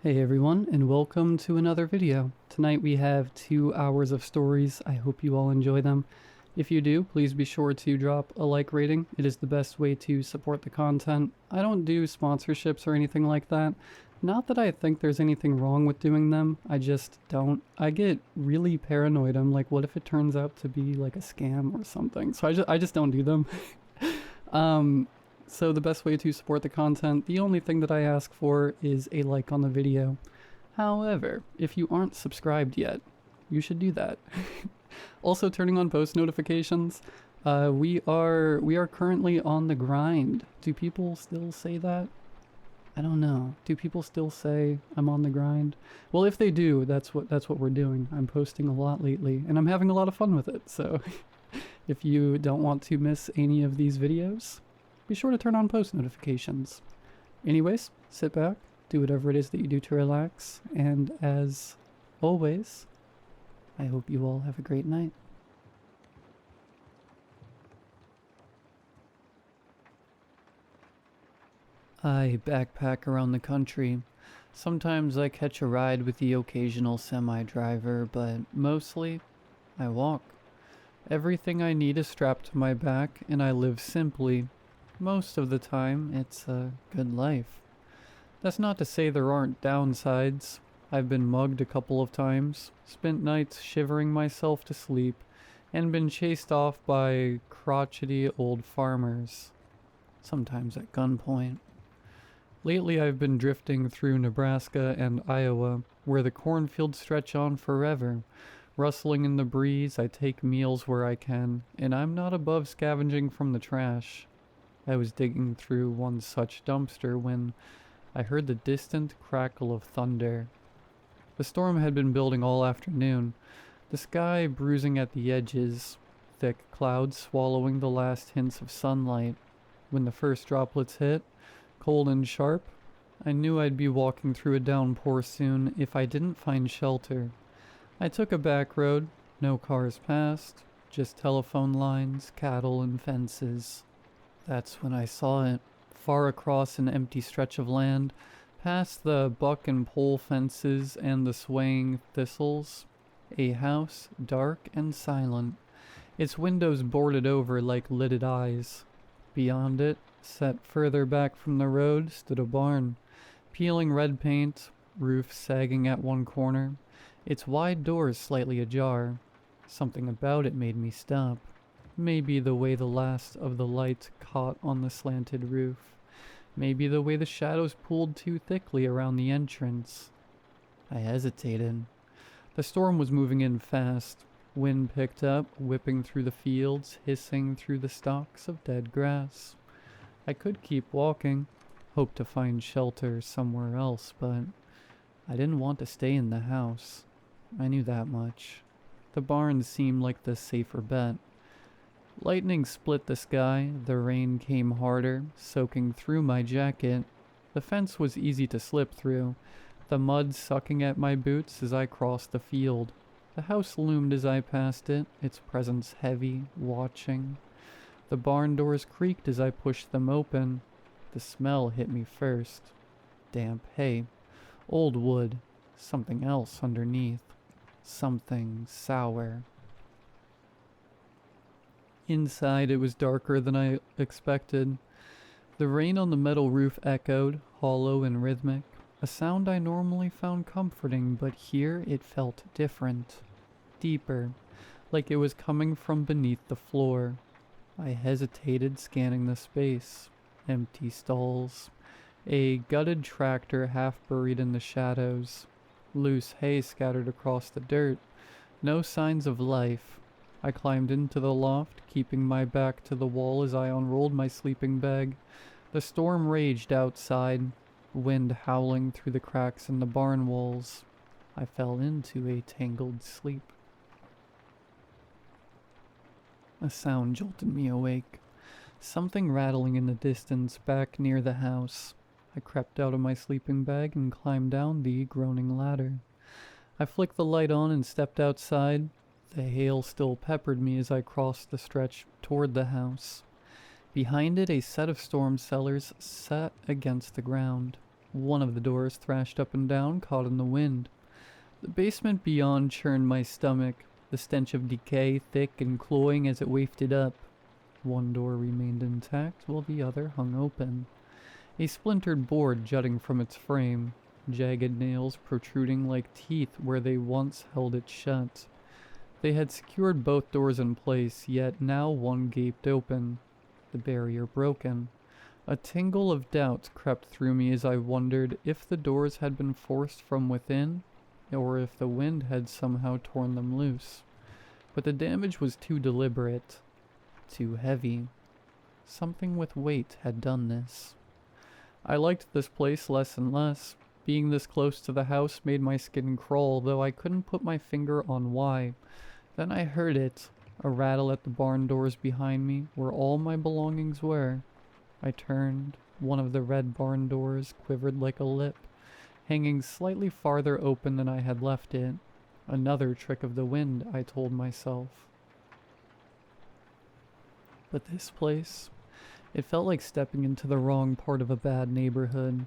Hey everyone, and welcome to another video. Tonight we have 2 hours of stories. I hope you all enjoy them. If you do, please be sure to drop a like rating. It is the best way to support the content. I don't do sponsorships or anything like that. Not that I think there's anything wrong with doing them, I just don't. I get really paranoid. I'm like, what if it turns out to be like a scam or something? So I just don't do them. So the best way to support the content, the only thing that I ask for is a like on the video. However, if you aren't subscribed yet, you should do that. Also turning on post notifications. We are currently on the grind. Do people still say that? I don't know. Do people still say I'm on the grind? Well, if they do, that's what we're doing. I'm posting a lot lately, and I'm having a lot of fun with it. So if you don't want to miss any of these videos, be sure to turn on post notifications. Anyways, sit back, do whatever it is that you do to relax, and as always, I hope you all have a great night. I backpack around the country. Sometimes I catch a ride with the occasional semi-driver, but mostly I walk. Everything I need is strapped to my back, and I live simply. Most of the time, it's a good life. That's not to say there aren't downsides. I've been mugged a couple of times, spent nights shivering myself to sleep, and been chased off by crotchety old farmers, sometimes at gunpoint. Lately I've been drifting through Nebraska and Iowa, where the cornfields stretch on forever. Rustling in the breeze, I take meals where I can, and I'm not above scavenging from the trash. I was digging through one such dumpster when I heard the distant crackle of thunder. The storm had been building all afternoon, the sky bruising at the edges, thick clouds swallowing the last hints of sunlight. When the first droplets hit, cold and sharp, I knew I'd be walking through a downpour soon if I didn't find shelter. I took a back road, no cars passed, just telephone lines, cattle, and fences. That's when I saw it, far across an empty stretch of land, past the buck and pole fences and the swaying thistles. A house, dark and silent, its windows boarded over like lidded eyes. Beyond it, set further back from the road, stood a barn, peeling red paint, roof sagging at one corner, its wide doors slightly ajar. Something about it made me stop. Maybe the way the last of the light caught on the slanted roof. Maybe the way the shadows pooled too thickly around the entrance. I hesitated. The storm was moving in fast. Wind picked up, whipping through the fields, hissing through the stalks of dead grass. I could keep walking, hope to find shelter somewhere else, but I didn't want to stay in the house. I knew that much. The barn seemed like the safer bet. Lightning split the sky, the rain came harder, soaking through my jacket. The fence was easy to slip through, the mud sucking at my boots as I crossed the field. The house loomed as I passed it, its presence heavy, watching. The barn doors creaked as I pushed them open. The smell hit me first. Damp hay, old wood, something else underneath. Something sour. Inside, it was darker than I expected. The rain on the metal roof echoed, hollow and rhythmic, a sound I normally found comforting, but here it felt different, deeper, like it was coming from beneath the floor. I hesitated, scanning the space. Empty stalls, a gutted tractor half buried in the shadows, loose hay scattered across the dirt, no signs of life. I climbed into the loft, keeping my back to the wall as I unrolled my sleeping bag. The storm raged outside, wind howling through the cracks in the barn walls. I fell into a tangled sleep. A sound jolted me awake. Something rattling in the distance back near the house. I crept out of my sleeping bag and climbed down the groaning ladder. I flicked the light on and stepped outside. The hail still peppered me as I crossed the stretch toward the house. Behind it, a set of storm cellars sat against the ground. One of the doors thrashed up and down, caught in the wind. The basement beyond churned my stomach, the stench of decay thick and cloying as it wafted up. One door remained intact while the other hung open. A splintered board jutting from its frame, jagged nails protruding like teeth where they once held it shut. They had secured both doors in place, yet now one gaped open, the barrier broken. A tingle of doubt crept through me as I wondered if the doors had been forced from within, or if the wind had somehow torn them loose. But the damage was too deliberate, too heavy. Something with weight had done this. I liked this place less and less. Being this close to the house made my skin crawl, though I couldn't put my finger on why. Then I heard it, a rattle at the barn doors behind me, where all my belongings were. I turned. One of the red barn doors quivered like a lip, hanging slightly farther open than I had left it. Another trick of the wind, I told myself. But this place, it felt like stepping into the wrong part of a bad neighborhood.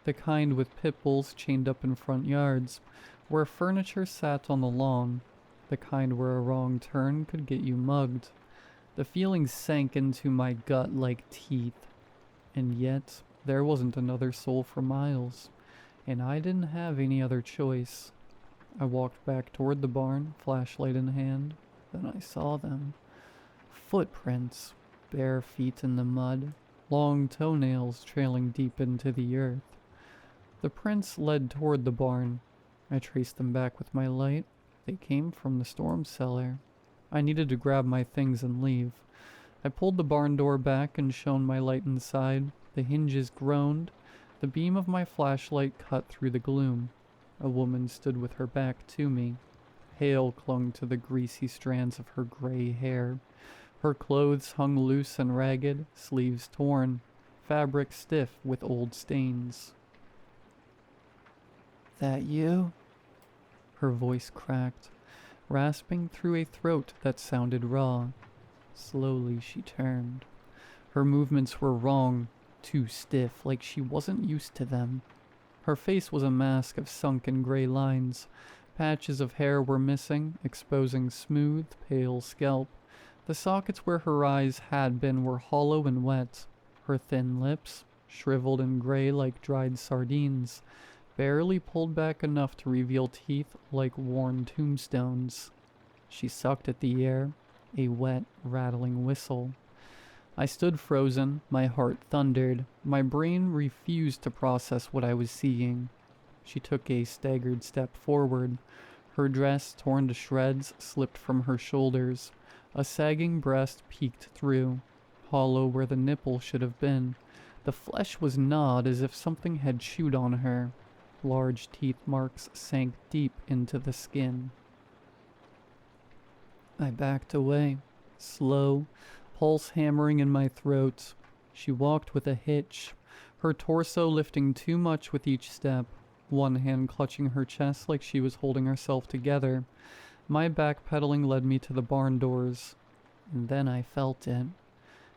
The kind with pit bulls chained up in front yards, where furniture sat on the lawn. The kind where a wrong turn could get you mugged. The feeling sank into my gut like teeth. And yet, there wasn't another soul for miles, and I didn't have any other choice. I walked back toward the barn, flashlight in hand. Then I saw them. Footprints, bare feet in the mud, long toenails trailing deep into the earth. The prints led toward the barn. I traced them back with my light. They came from the storm cellar. I needed to grab my things and leave. I pulled the barn door back and shone my light inside. The hinges groaned. The beam of my flashlight cut through the gloom. A woman stood with her back to me. Hail clung to the greasy strands of her gray hair. Her clothes hung loose and ragged, sleeves torn, fabric stiff with old stains. "That you?" Her voice cracked, rasping through a throat that sounded raw. Slowly she turned. Her movements were wrong, too stiff, like she wasn't used to them. Her face was a mask of sunken gray lines. Patches of hair were missing, exposing smooth, pale scalp. The sockets where her eyes had been were hollow and wet. Her thin lips, shriveled and gray like dried sardines, barely pulled back enough to reveal teeth like worn tombstones. She sucked at the air, a wet, rattling whistle. I stood frozen, my heart thundered. My brain refused to process what I was seeing. She took a staggered step forward. Her dress, torn to shreds, slipped from her shoulders. A sagging breast peeked through, hollow where the nipple should have been. The flesh was gnawed as if something had chewed on her. Large teeth marks sank deep into the skin. I backed away, slow, pulse hammering in my throat. She walked with a hitch, her torso lifting too much with each step, one hand clutching her chest like she was holding herself together. My backpedaling led me to the barn doors, and then I felt it.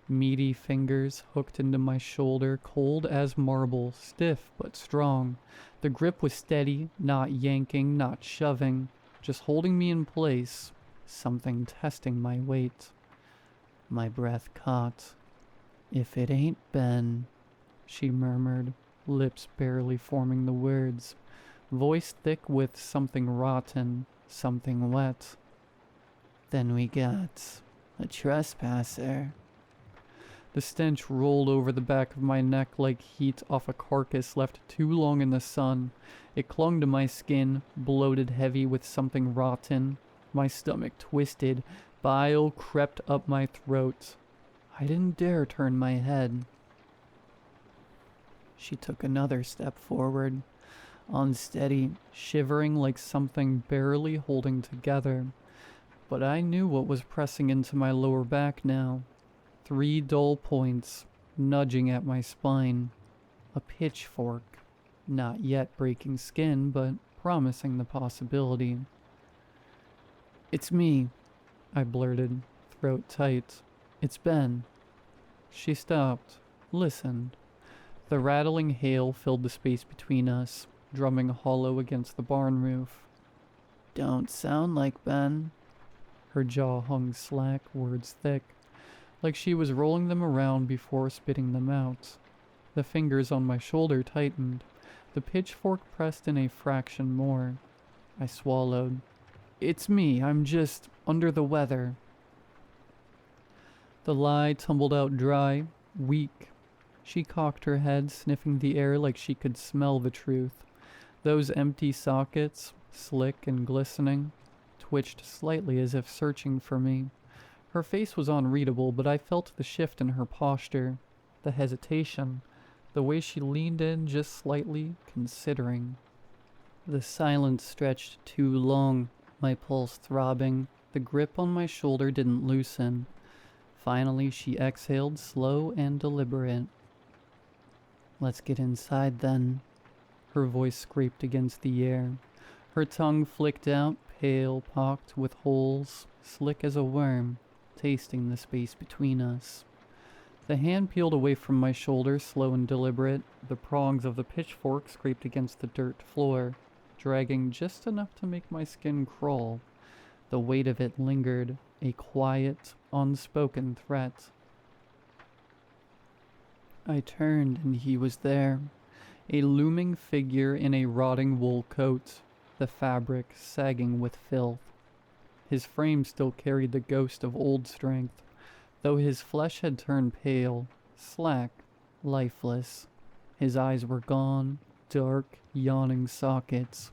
Meaty fingers hooked into my shoulder, cold as marble, stiff but strong. The grip was steady, not yanking, not shoving, just holding me in place, something testing my weight. My breath caught. "If it ain't Ben," she murmured, lips barely forming the words, voice thick with something rotten, something wet. "Then we got a trespasser." The stench rolled over the back of my neck like heat off a carcass left too long in the sun. It clung to my skin, bloated heavy with something rotten. My stomach twisted. Bile crept up my throat. I didn't dare turn my head. She took another step forward, unsteady, shivering like something barely holding together. But I knew what was pressing into my lower back now. 3 dull points, nudging at my spine. A pitchfork, not yet breaking skin, but promising the possibility. "It's me," I blurted, throat tight. "It's Ben." She stopped, listened. The rattling hail filled the space between us, drumming hollow against the barn roof. "Don't sound like Ben." Her jaw hung slack, words thick, like she was rolling them around before spitting them out. The fingers on my shoulder tightened. The pitchfork pressed in a fraction more. I swallowed. "It's me. I'm just under the weather." The lie tumbled out dry, weak. She cocked her head, sniffing the air like she could smell the truth. Those empty sockets, slick and glistening, twitched slightly as if searching for me. Her face was unreadable, but I felt the shift in her posture, the hesitation, the way she leaned in just slightly, considering. The silence stretched too long, my pulse throbbing. The grip on my shoulder didn't loosen. Finally, she exhaled, slow and deliberate. "Let's get inside, then." Her voice scraped against the air. Her tongue flicked out, pale, pocked with holes, slick as a worm, tasting the space between us. The hand peeled away from my shoulder, slow and deliberate. The prongs of the pitchfork scraped against the dirt floor, dragging just enough to make my skin crawl. The weight of it lingered, a quiet, unspoken threat. I turned and he was there, a looming figure in a rotting wool coat, the fabric sagging with filth. His frame still carried the ghost of old strength, though his flesh had turned pale, slack, lifeless. His eyes were gone, dark, yawning sockets.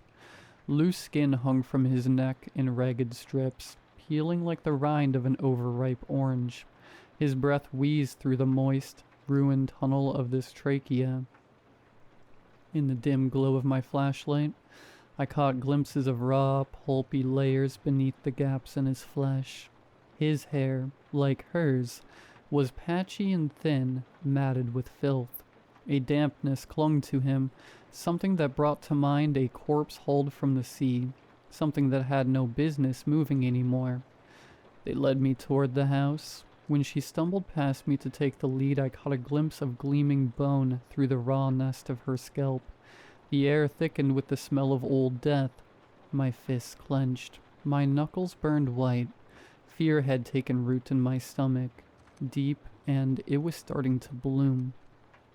Loose skin hung from his neck in ragged strips, peeling like the rind of an overripe orange. His breath wheezed through the moist, ruined tunnel of this trachea. In the dim glow of my flashlight, I caught glimpses of raw, pulpy layers beneath the gaps in his flesh. His hair, like hers, was patchy and thin, matted with filth. A dampness clung to him, something that brought to mind a corpse hauled from the sea, something that had no business moving anymore. They led me toward the house. When she stumbled past me to take the lead, I caught a glimpse of gleaming bone through the raw nest of her scalp. The air thickened with the smell of old death. My fists clenched. My knuckles burned white. Fear had taken root in my stomach, deep, and it was starting to bloom.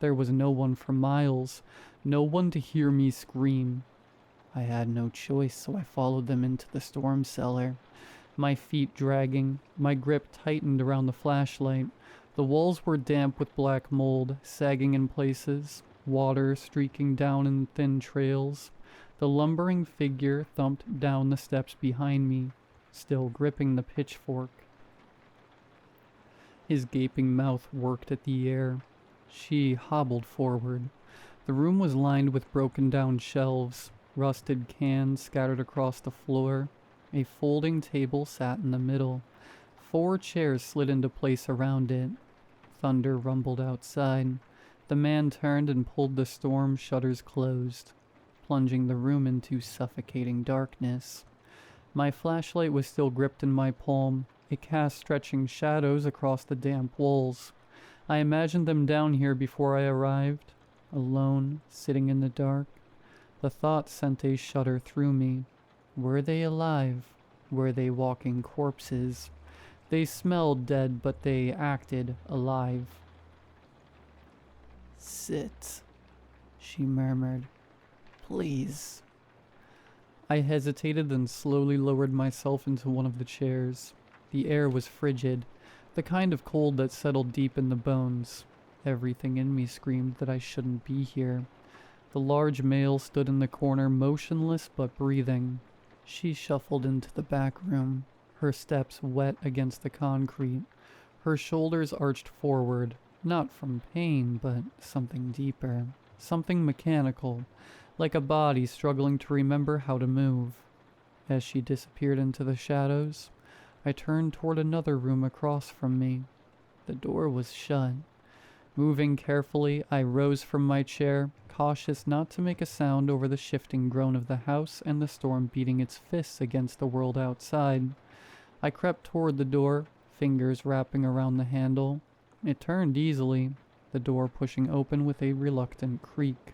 There was no one for miles, no one to hear me scream. I had no choice, so I followed them into the storm cellar. My feet dragging, my grip tightened around the flashlight. The walls were damp with black mold, sagging in places, water streaking down in thin trails. The lumbering figure thumped down the steps behind me, still gripping the pitchfork. His gaping mouth worked at the air. She hobbled forward. The room was lined with broken down shelves, rusted cans scattered across the floor. A folding table sat in the middle. 4 chairs slid into place around it. Thunder rumbled outside. The man turned and pulled the storm shutters closed, plunging the room into suffocating darkness. My flashlight was still gripped in my palm. It cast stretching shadows across the damp walls. I imagined them down here before I arrived, alone, sitting in the dark. The thought sent a shudder through me. Were they alive? Were they walking corpses? They smelled dead, but they acted alive. "Sit," she murmured. "Please." I hesitated, then slowly lowered myself into one of the chairs. The air was frigid, the kind of cold that settled deep in the bones. Everything in me screamed that I shouldn't be here. The large male stood in the corner, motionless but breathing. She shuffled into the back room, her steps wet against the concrete. Her shoulders arched forward, not from pain, but something deeper, something mechanical, like a body struggling to remember how to move. As she disappeared into the shadows, I turned toward another room across from me. The door was shut. Moving carefully, I rose from my chair, cautious not to make a sound over the shifting groan of the house and the storm beating its fists against the world outside. I crept toward the door, fingers wrapping around the handle. It turned easily. the door pushing open with a reluctant creak.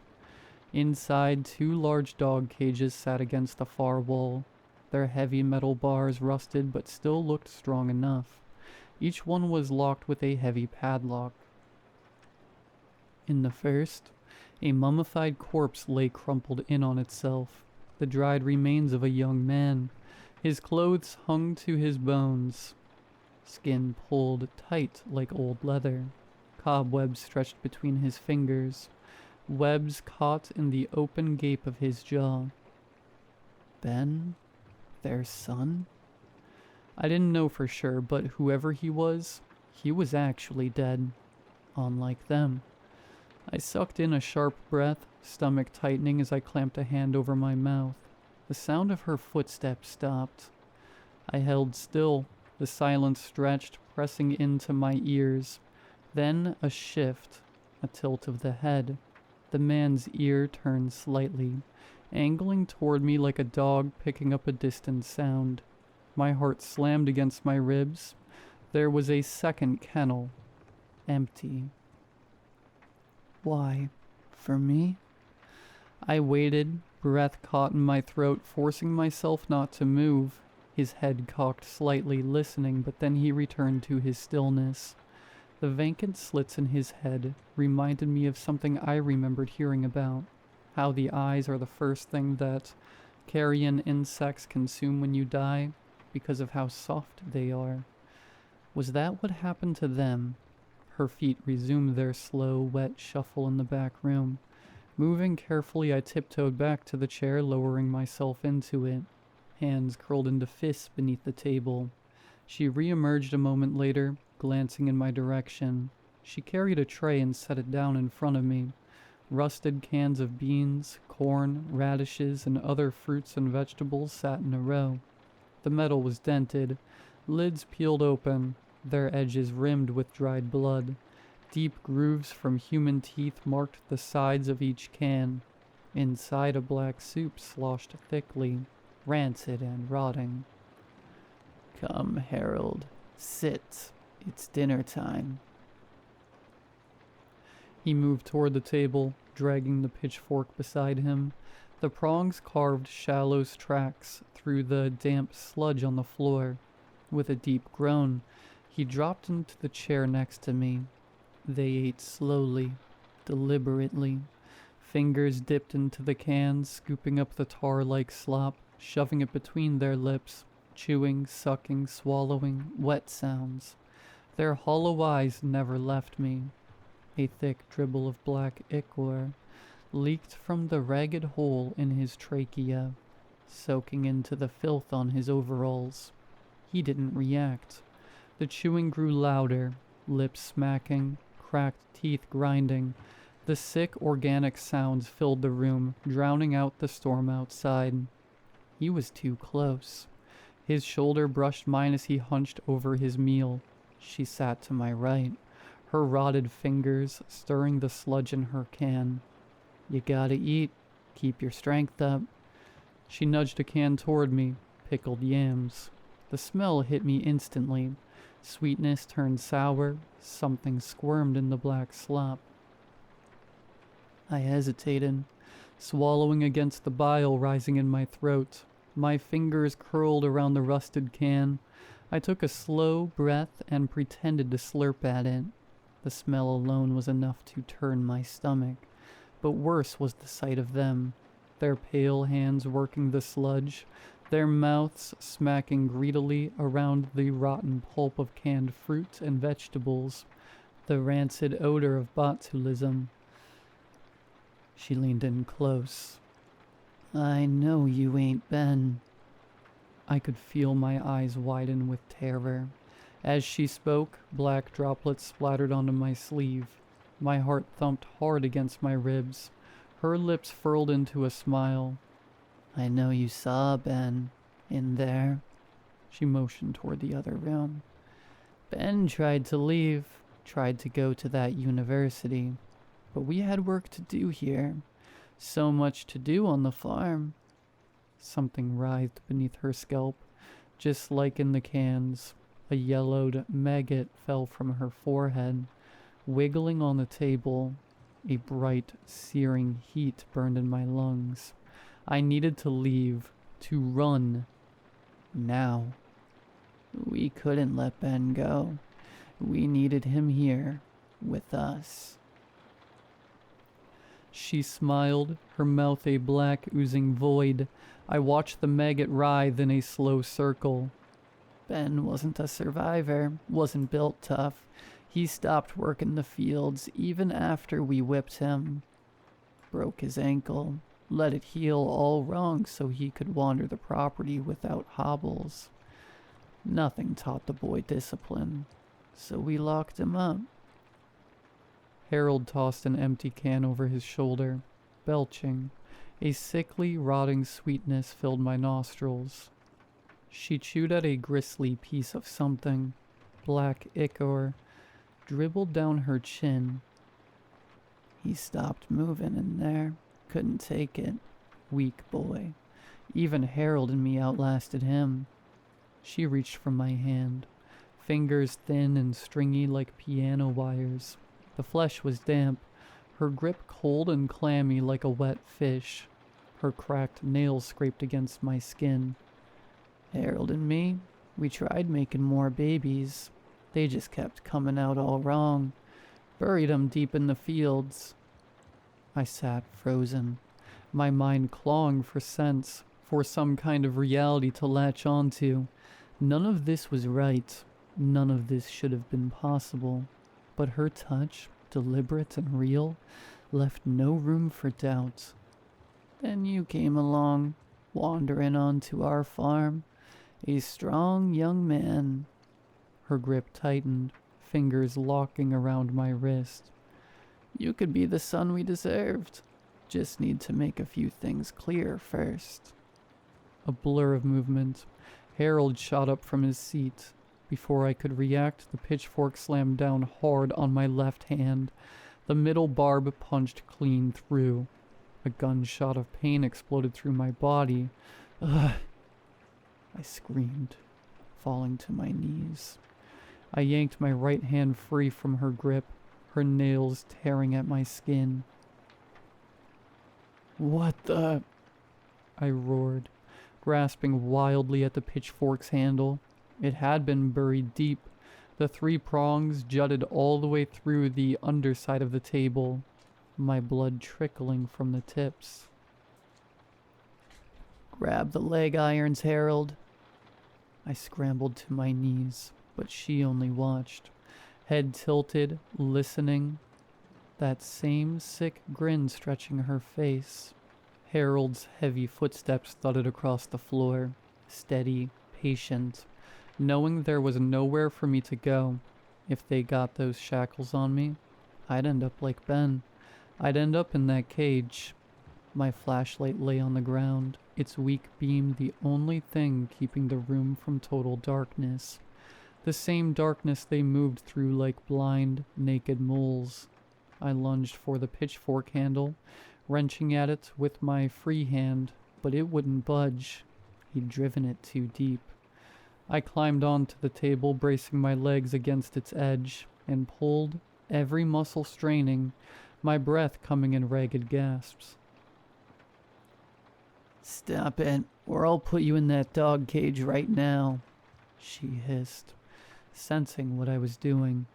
Inside, 2 large dog cages sat against the far wall. Their heavy metal bars rusted but still looked strong enough. Each one was locked with a heavy padlock. In the first, a mummified corpse lay crumpled in on itself, the dried remains of a young man. His clothes hung to his bones, skin pulled tight like old leather. Cobwebs stretched between his fingers, webs caught in the open gape of his jaw. Ben? Their son? I didn't know for sure, but whoever he was actually dead, unlike them. I sucked in a sharp breath, stomach tightening as I clamped a hand over my mouth. The sound of her footsteps stopped. I held still, the silence stretched, pressing into my ears. Then a shift, a tilt of the head. The man's ear turned slightly, angling toward me like a dog picking up a distant sound. My heart slammed against my ribs. There was a second kennel, empty. Why? For me? I waited, breath caught in my throat, forcing myself not to move. His head cocked slightly, listening, but then he returned to his stillness. The vacant slits in his head reminded me of something I remembered hearing about, how the eyes are the first thing that carrion insects consume when you die because of how soft they are. Was that what happened to them? Her feet resumed their slow, wet shuffle in the back room. Moving carefully, I tiptoed back to the chair, lowering myself into it. Hands curled into fists beneath the table. She re-emerged a moment later, glancing in my direction. She carried a tray and set it down in front of me. Rusted cans of beans, corn, radishes, and other fruits and vegetables sat in a row. The metal was dented, lids peeled open, their edges rimmed with dried blood. Deep grooves from human teeth marked the sides of each can. Inside, a black soup sloshed thickly, rancid and rotting. "Come, Harold, sit. It's dinner time." He moved toward the table, dragging the pitchfork beside him. The prongs carved shallow tracks through the damp sludge on the floor. With a deep groan, he dropped into the chair next to me. They ate slowly, deliberately. Fingers dipped into the cans, scooping up the tar-like slop, shoving it between their lips, chewing, sucking, swallowing, wet sounds. Their hollow eyes never left me. A thick dribble of black ichor leaked from the ragged hole in his trachea, soaking into the filth on his overalls. He didn't react. The chewing grew louder, lips smacking, cracked teeth grinding. The sick, organic sounds filled the room, drowning out the storm outside. He was too close. His shoulder brushed mine as he hunched over his meal. She sat to my right, her rotted fingers stirring the sludge in her can. "You gotta eat. Keep your strength up." She nudged a can toward me, pickled yams. The smell hit me instantly. Sweetness turned sour. Something squirmed in the black slop. I hesitated, swallowing against the bile rising in my throat. My fingers curled around the rusted can. I took a slow breath and pretended to slurp at it. The smell alone was enough to turn my stomach, but worse was the sight of them, their pale hands working the sludge, their mouths smacking greedily around the rotten pulp of canned fruit and vegetables, the rancid odor of botulism. She leaned in close. "I know you ain't Ben." I could feel my eyes widen with terror. As she spoke, black droplets splattered onto my sleeve. My heart thumped hard against my ribs. Her lips furled into a smile. "I know you saw Ben in there." She motioned toward the other room. "Ben tried to leave, tried to go to that university. But we had work to do here. So much to do on the farm." Something writhed beneath her scalp, just like in the cans. A yellowed maggot fell from her forehead. Wiggling on the table, a bright, searing heat burned in my lungs. I needed to leave, to run, now. We couldn't let Ben go. We needed him here, with us. She smiled, her mouth a black, oozing void. I watched the maggot writhe in a slow circle. Ben wasn't a survivor, wasn't built tough. He stopped working the fields even after we whipped him. Broke his ankle, let it heal all wrong so he could wander the property without hobbles. Nothing taught the boy discipline, so we locked him up. Harold tossed an empty can over his shoulder, belching. A sickly, rotting sweetness filled my nostrils. She chewed at a gristly piece of something, black ichor, dribbled down her chin. He stopped moving in there, couldn't take it. Weak boy. Even Harold and me outlasted him. She reached for my hand, fingers thin and stringy like piano wires. The flesh was damp, her grip cold and clammy like a wet fish. Her cracked nails scraped against my skin. Harold and me, we tried making more babies. They just kept coming out all wrong. Buried 'em deep in the fields. I sat frozen, my mind clawing for sense, for some kind of reality to latch onto. None of this was right. None of this should have been possible. But her touch, deliberate and real, left no room for doubt. Then you came along, wandering onto our farm. A strong young man. Her grip tightened, fingers locking around my wrist. You could be the son we deserved. Just need to make a few things clear first. A blur of movement. Harold shot up from his seat. Before I could react, the pitchfork slammed down hard on my left hand. The middle barb punched clean through. A gunshot of pain exploded through my body. Ugh! I screamed, falling to my knees. I yanked my right hand free from her grip, her nails tearing at my skin. What the? I roared, grasping wildly at the pitchfork's handle. It had been buried deep. The 3 prongs jutted all the way through the underside of the table, my blood trickling from the tips. Grab the leg irons, Harold. I scrambled to my knees, but she only watched, head tilted, listening, that same sick grin stretching her face. Harold's heavy footsteps thudded across the floor, steady, patient, knowing there was nowhere for me to go. If they got those shackles on me, I'd end up like Ben. I'd end up in that cage. My flashlight lay on the ground, its weak beam the only thing keeping the room from total darkness. The same darkness they moved through like blind, naked moles. I lunged for the pitchfork handle, wrenching at it with my free hand, but it wouldn't budge. He'd driven it too deep. I climbed onto the table, bracing my legs against its edge, and pulled, every muscle straining, my breath coming in ragged gasps. Stop it, or I'll put you in that dog cage right now, she hissed, sensing what I was doing,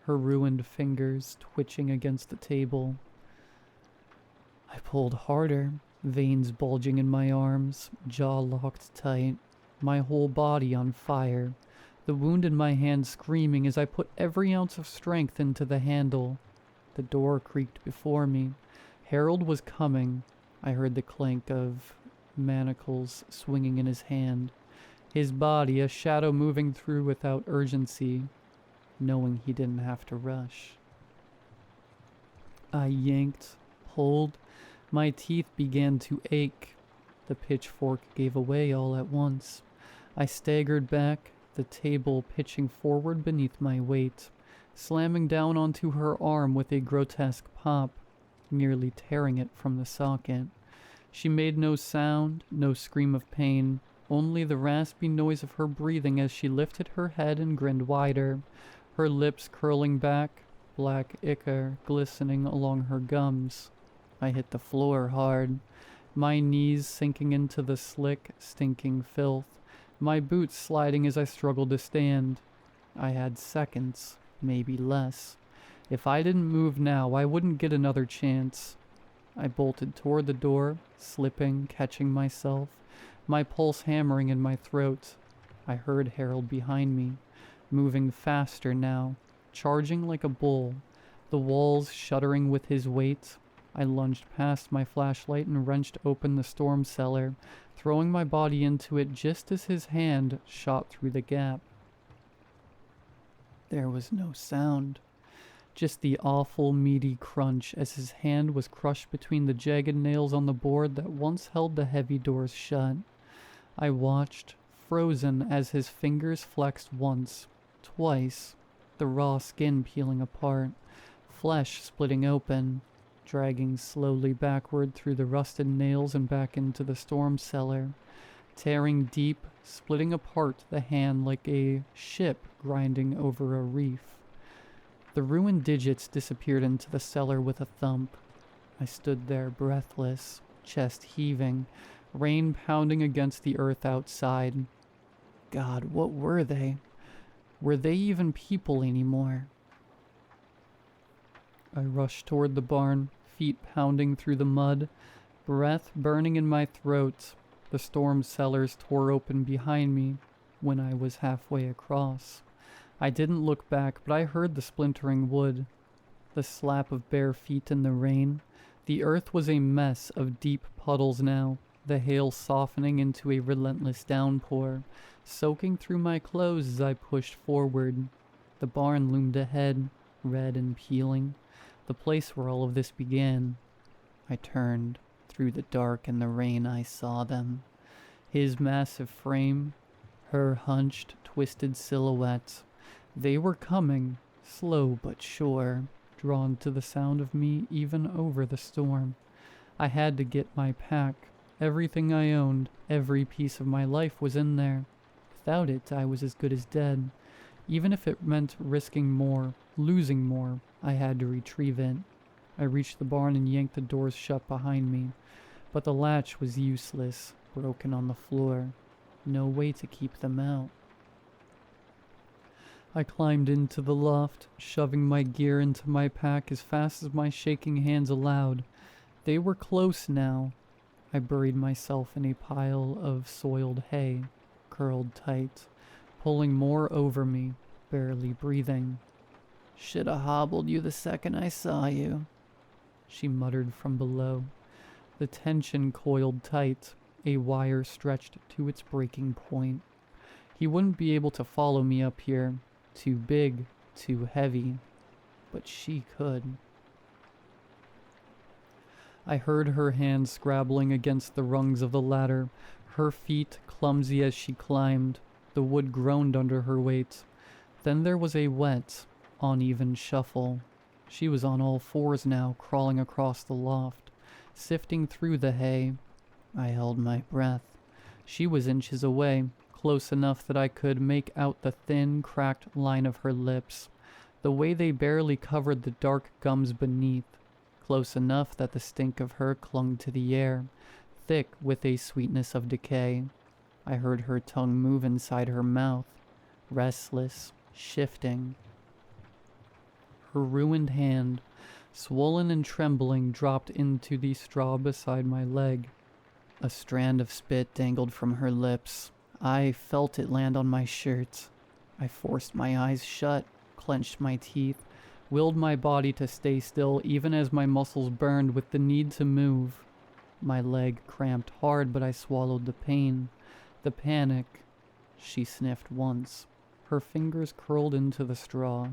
her ruined fingers twitching against the table. I pulled harder, veins bulging in my arms, jaw locked tight, my whole body on fire, the wound in my hand screaming as I put every ounce of strength into the handle. The door creaked before me. Harold was coming. I heard the clank of manacles swinging in his hand, his body a shadow moving through without urgency, knowing he didn't have to rush. I yanked, pulled, my teeth began to ache. The pitchfork gave away all at once. I staggered back, the table pitching forward beneath my weight, slamming down onto her arm with a grotesque pop, nearly tearing it from the socket. She made no sound, no scream of pain, only the raspy noise of her breathing as she lifted her head and grinned wider, her lips curling back, black ichor glistening along her gums. I hit the floor hard, my knees sinking into the slick, stinking filth, my boots sliding as I struggled to stand. I had seconds, maybe less. If I didn't move now, I wouldn't get another chance. I bolted toward the door, slipping, catching myself, my pulse hammering in my throat. I heard Harold behind me, moving faster now, charging like a bull, the walls shuddering with his weight. I lunged past my flashlight and wrenched open the storm cellar, throwing my body into it just as his hand shot through the gap. There was no sound, just the awful meaty crunch as his hand was crushed between the jagged nails on the board that once held the heavy doors shut. I watched, frozen, as his fingers flexed once, twice, the raw skin peeling apart, flesh splitting open, dragging slowly backward through the rusted nails and back into the storm cellar, tearing deep, splitting apart the hand like a ship grinding over a reef. The ruined digits disappeared into the cellar with a thump. I stood there breathless, chest heaving, rain pounding against the earth outside. God, what were they? Were they even people anymore? I rushed toward the barn, feet pounding through the mud, breath burning in my throat. The storm cellars tore open behind me when I was halfway across. I didn't look back, but I heard the splintering wood, the slap of bare feet in the rain. The earth was a mess of deep puddles now, the hail softening into a relentless downpour, soaking through my clothes as I pushed forward. The barn loomed ahead, red and peeling, the place where all of this began. I turned. Through the dark and the rain I saw them. His massive frame, her hunched, twisted silhouette. They were coming, slow but sure, drawn to the sound of me even over the storm. I had to get my pack. Everything I owned, every piece of my life was in there. Without it, I was as good as dead. Even if it meant risking more, losing more, I had to retrieve it. I reached the barn and yanked the doors shut behind me, but the latch was useless, broken on the floor. No way to keep them out. I climbed into the loft, shoving my gear into my pack as fast as my shaking hands allowed. They were close now. I buried myself in a pile of soiled hay, curled tight, pulling more over me, barely breathing. "Shoulda hobbled you the second I saw you," she muttered from below. The tension coiled tight, a wire stretched to its breaking point. He wouldn't be able to follow me up here. Too big, too heavy. But she could. I heard her hands scrabbling against the rungs of the ladder, her feet clumsy as she climbed. The wood groaned under her weight. Then there was a wet, uneven shuffle. She was on all fours now, crawling across the loft, sifting through the hay. I held my breath. She was inches away, close enough that I could make out the thin, cracked line of her lips, the way they barely covered the dark gums beneath, close enough that the stink of her clung to the air, thick with a sweetness of decay. I heard her tongue move inside her mouth, restless, shifting. Her ruined hand, swollen and trembling, dropped into the straw beside my leg. A strand of spit dangled from her lips. I felt it land on my shirt. I forced my eyes shut, clenched my teeth, willed my body to stay still even as my muscles burned with the need to move. My leg cramped hard, but I swallowed the pain, the panic. She sniffed once. Her fingers curled into the straw.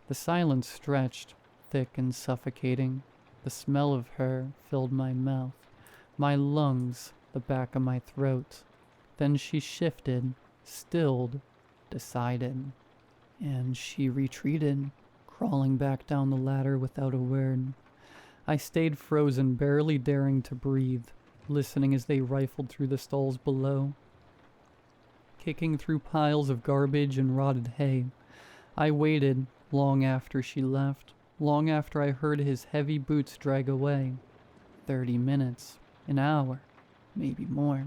The silence stretched, thick and suffocating. The smell of her filled my mouth, my lungs, the back of my throat. Then she shifted, stilled, decided. And she retreated, crawling back down the ladder without a word. I stayed frozen, barely daring to breathe, listening as they rifled through the stalls below, kicking through piles of garbage and rotted hay. I waited, long after she left, long after I heard his heavy boots drag away. 30 minutes, an hour, maybe more.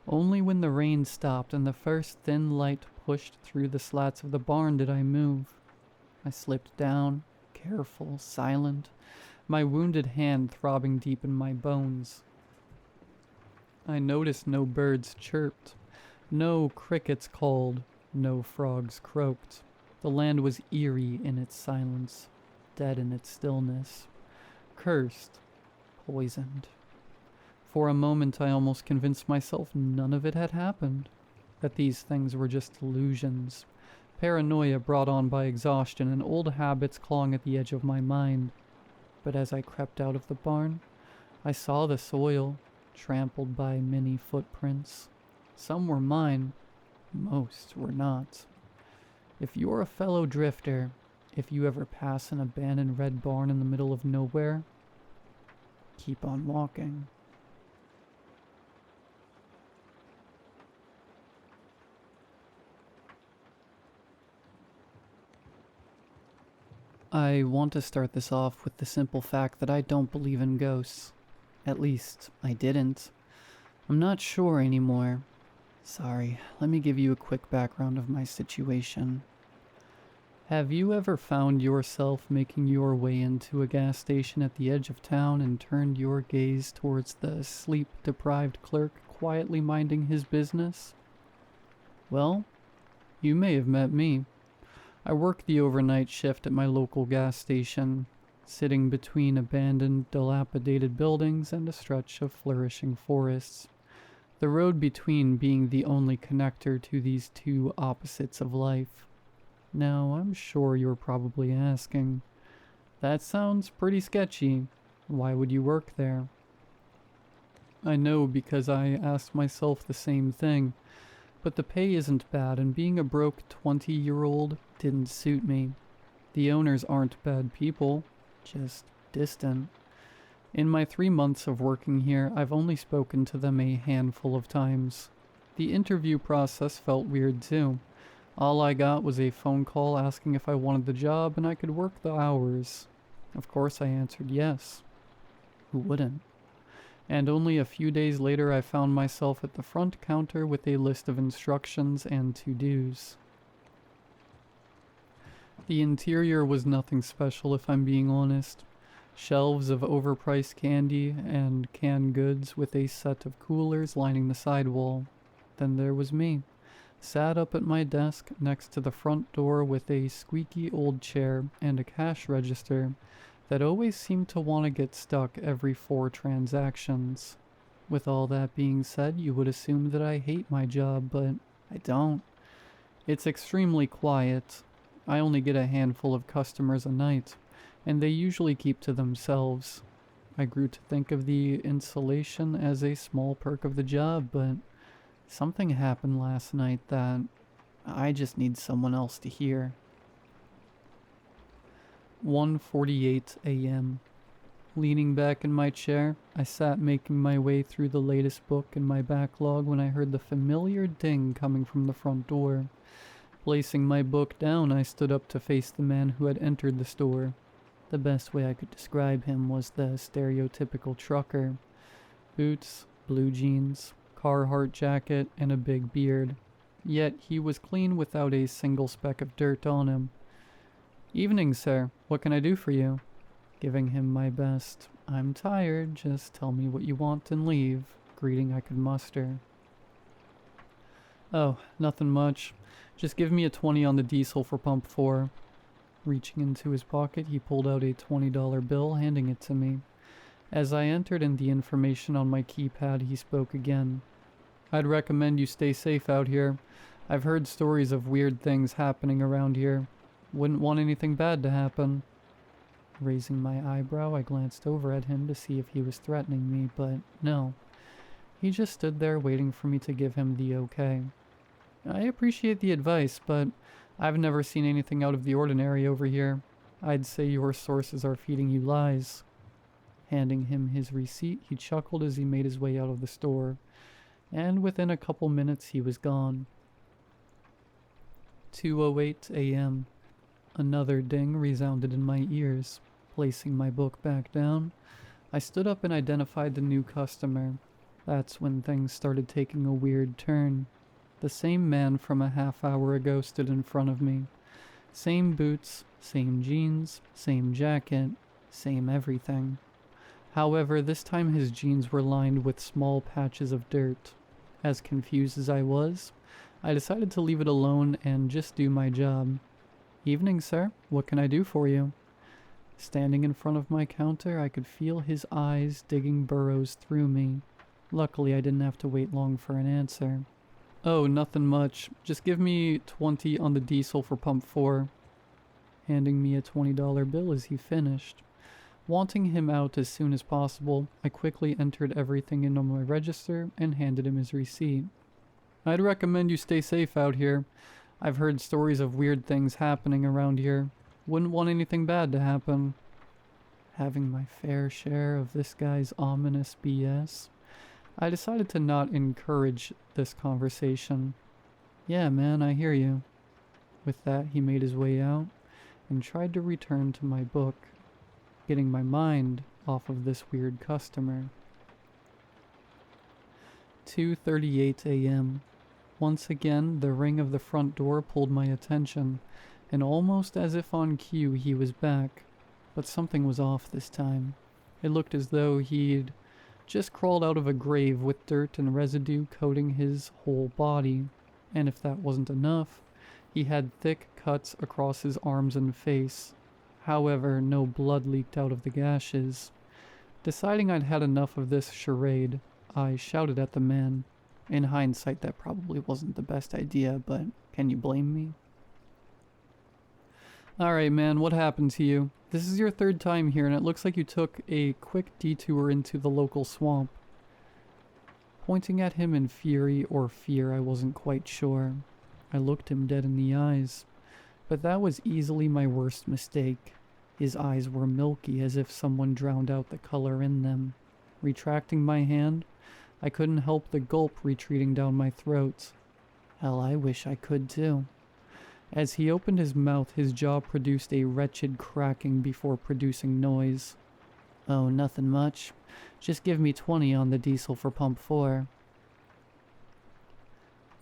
Only when the rain stopped and the first thin light pushed through the slats of the barn did I move. I slipped down, careful, silent, my wounded hand throbbing deep in my bones. I noticed no birds chirped, no crickets called, no frogs croaked. The land was eerie in its silence, dead in its stillness, cursed, poisoned. For a moment I almost convinced myself none of it had happened, that these things were just illusions, paranoia brought on by exhaustion and old habits clawing at the edge of my mind. But as I crept out of the barn, I saw the soil, trampled by many footprints. Some were mine, most were not. If you're a fellow drifter, if you ever pass an abandoned red barn in the middle of nowhere, keep on walking. I want to start this off with the simple fact that I don't believe in ghosts. At least, I didn't. I'm not sure anymore. Sorry, let me give you a quick background of my situation. Have you ever found yourself making your way into a gas station at the edge of town and turned your gaze towards the sleep-deprived clerk quietly minding his business? Well, you may have met me. I work the overnight shift at my local gas station, sitting between abandoned, dilapidated buildings and a stretch of flourishing forests, the road between being the only connector to these two opposites of life. Now, I'm sure you're probably asking, that sounds pretty sketchy. Why would you work there? I know, because I asked myself the same thing. But the pay isn't bad, and being a broke 20-year-old didn't suit me. The owners aren't bad people, just distant. In my 3 months of working here, I've only spoken to them a handful of times. The interview process felt weird too. All I got was a phone call asking if I wanted the job and I could work the hours. Of course I answered yes. Who wouldn't? And only a few days later I found myself at the front counter with a list of instructions and to-dos. The interior was nothing special, if I'm being honest. Shelves of overpriced candy and canned goods with a set of coolers lining the sidewall. Then there was me, sat up at my desk next to the front door with a squeaky old chair and a cash register that always seemed to want to get stuck every 4 transactions. With all that being said, you would assume that I hate my job, but I don't. It's extremely quiet. I only get a handful of customers a night, and they usually keep to themselves. I grew to think of the insulation as a small perk of the job, but something happened last night that I just need someone else to hear. 1:48 a.m. Leaning back in my chair, I sat making my way through the latest book in my backlog when I heard the familiar ding coming from the front door. Placing my book down, I stood up to face the man who had entered the store. The best way I could describe him was the stereotypical trucker. Boots, blue jeans, Carhartt jacket, and a big beard. Yet he was clean without a single speck of dirt on him. "Evening, sir. What can I do for you?" Giving him my best, "I'm tired, just tell me what you want and leave," greeting I could muster. "Oh, nothing much. Just give me a 20 on the diesel for pump 4. Reaching into his pocket, he pulled out a $20 bill, handing it to me. As I entered in the information on my keypad, he spoke again. "I'd recommend you stay safe out here. I've heard stories of weird things happening around here. Wouldn't want anything bad to happen." Raising my eyebrow, I glanced over at him to see if he was threatening me, but no. He just stood there waiting for me to give him the okay. "I appreciate the advice, but I've never seen anything out of the ordinary over here. I'd say your sources are feeding you lies." Handing him his receipt, he chuckled as he made his way out of the store, and within a couple minutes he was gone. 2:08 a.m. Another ding resounded in my ears. Placing my book back down, I stood up and identified the new customer. That's when things started taking a weird turn. The same man from a half hour ago stood in front of me. Same boots, same jeans, same jacket, same everything. However, this time his jeans were lined with small patches of dirt. As confused as I was, I decided to leave it alone and just do my job. "Evening, sir. What can I do for you?" Standing in front of my counter, I could feel his eyes digging burrows through me. Luckily, I didn't have to wait long for an answer. "Oh, nothing much. Just give me 20 on the diesel for pump 4. Handing me a $20 bill as he finished. Wanting him out as soon as possible, I quickly entered everything into my register and handed him his receipt. "I'd recommend you stay safe out here. I've heard stories of weird things happening around here. Wouldn't want anything bad to happen." Having my fair share of this guy's ominous BS, I decided to not encourage this conversation. "Yeah, man, I hear you." With that, he made his way out and tried to return to my book, getting my mind off of this weird customer. 2:38 a.m. Once again, the ring of the front door pulled my attention, and almost as if on cue, he was back. But something was off this time. It looked as though he'd just crawled out of a grave with dirt and residue coating his whole body. And if that wasn't enough, he had thick cuts across his arms and face. However, no blood leaked out of the gashes. Deciding I'd had enough of this charade, I shouted at the man. In hindsight, that probably wasn't the best idea, but can you blame me? "Alright, man, what happened to you? This is your third time here, and it looks like you took a quick detour into the local swamp." Pointing at him in fury or fear, I wasn't quite sure. I looked him dead in the eyes. But that was easily my worst mistake. His eyes were milky, as if someone drowned out the color in them. Retracting my hand, I couldn't help the gulp retreating down my throat. Hell, I wish I could too. As he opened his mouth, his jaw produced a wretched cracking before producing noise. "Oh, nothing much. Just give me 20 on the diesel for pump 4.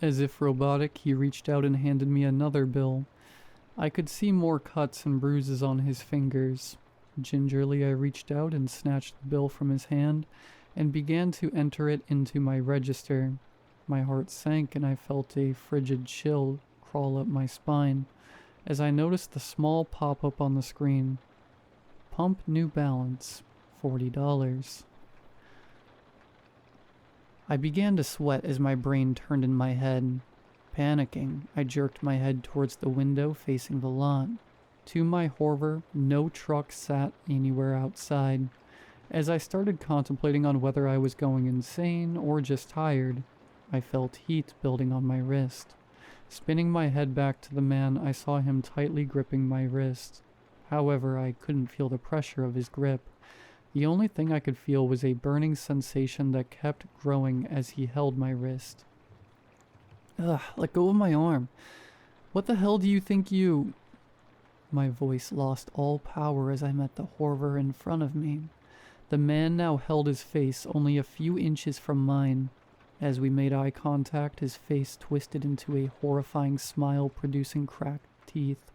As if robotic, he reached out and handed me another bill. I could see more cuts and bruises on his fingers. Gingerly, I reached out and snatched the bill from his hand and began to enter it into my register. My heart sank and I felt a frigid chill crawl up my spine as I noticed the small pop-up on the screen. Pump New Balance, $40. I began to sweat as my brain turned in my head. Panicking, I jerked my head towards the window facing the lot. To my horror, no truck sat anywhere outside. As I started contemplating on whether I was going insane or just tired, I felt heat building on my wrist. Spinning my head back to the man, I saw him tightly gripping my wrist. However, I couldn't feel the pressure of his grip. The only thing I could feel was a burning sensation that kept growing as he held my wrist. "Ugh, let go of my arm. What the hell do you think you—" My voice lost all power as I met the horror in front of me. The man now held his face only a few inches from mine. As we made eye contact, his face twisted into a horrifying smile, producing cracked teeth.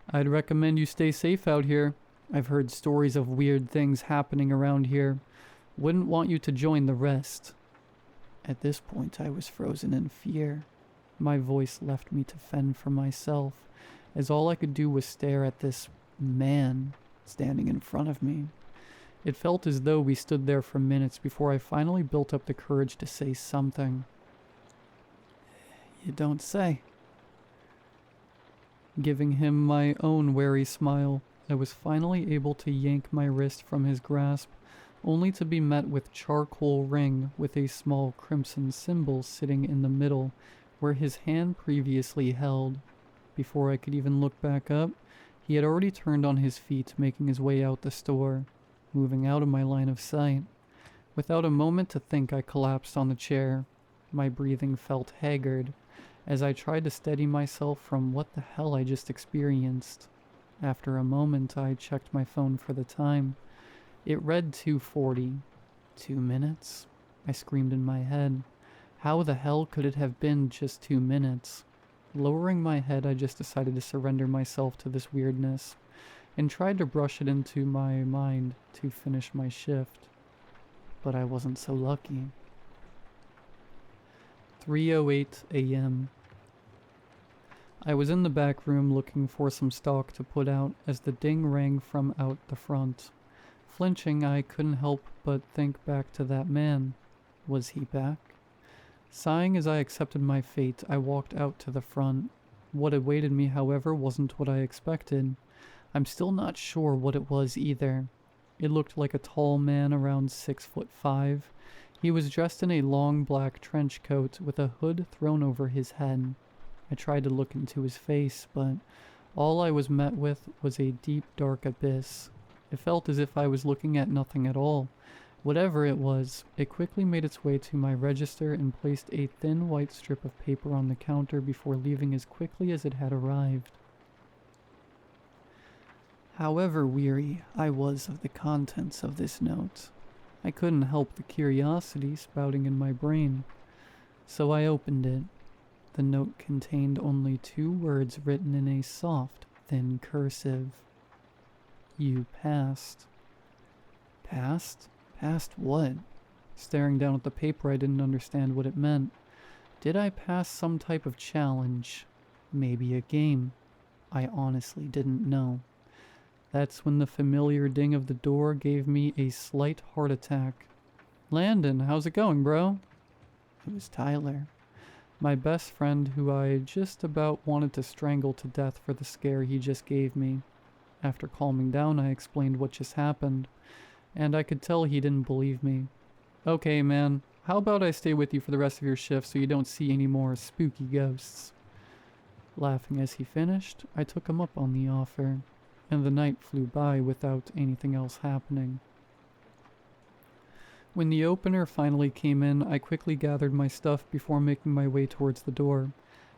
"I'd recommend you stay safe out here. I've heard stories of weird things happening around here. Wouldn't want you to join the rest." At this point, I was frozen in fear. My voice left me to fend for myself, as all I could do was stare at this man standing in front of me. It felt as though we stood there for minutes before I finally built up the courage to say something. "You don't say." Giving him my own wary smile, I was finally able to yank my wrist from his grasp, only to be met with charcoal ring with a small crimson symbol sitting in the middle where his hand previously held. Before I could even look back up, he had already turned on his feet, making his way out the store, moving out of my line of sight. Without a moment to think, I collapsed on the chair. My breathing felt haggard, as I tried to steady myself from what the hell I just experienced. After a moment, I checked my phone for the time. It read 2:40. 2 minutes? I screamed in my head. How the hell could it have been just 2 minutes? Lowering my head, I just decided to surrender myself to this weirdness, and tried to brush it into my mind to finish my shift. But I wasn't so lucky. 3:08 a.m. I was in the back room looking for some stock to put out as the ding rang from out the front. Flinching, I couldn't help but think back to that man. Was he back? Sighing as I accepted my fate, I walked out to the front. What awaited me, however, wasn't what I expected. I'm still not sure what it was either. It looked like a tall man around 6'5". He was dressed in a long black trench coat with a hood thrown over his head. I tried to look into his face, but all I was met with was a deep, dark abyss. It felt as if I was looking at nothing at all. Whatever it was, it quickly made its way to my register and placed a thin white strip of paper on the counter before leaving as quickly as it had arrived. However weary I was of the contents of this note, I couldn't help the curiosity spouting in my brain. So I opened it. The note contained only 2 words written in a soft, thin cursive. You passed. Passed? Passed what? Staring down at the paper, I didn't understand what it meant. Did I pass some type of challenge? Maybe a game? I honestly didn't know. That's when the familiar ding of the door gave me a slight heart attack. Landon, how's it going, bro? It was Tyler. My best friend who I just about wanted to strangle to death for the scare he just gave me. After calming down, I explained what just happened, and I could tell he didn't believe me. Okay, man, how about I stay with you for the rest of your shift so you don't see any more spooky ghosts? Laughing as he finished, I took him up on the offer, and the night flew by without anything else happening. When the opener finally came in, I quickly gathered my stuff before making my way towards the door.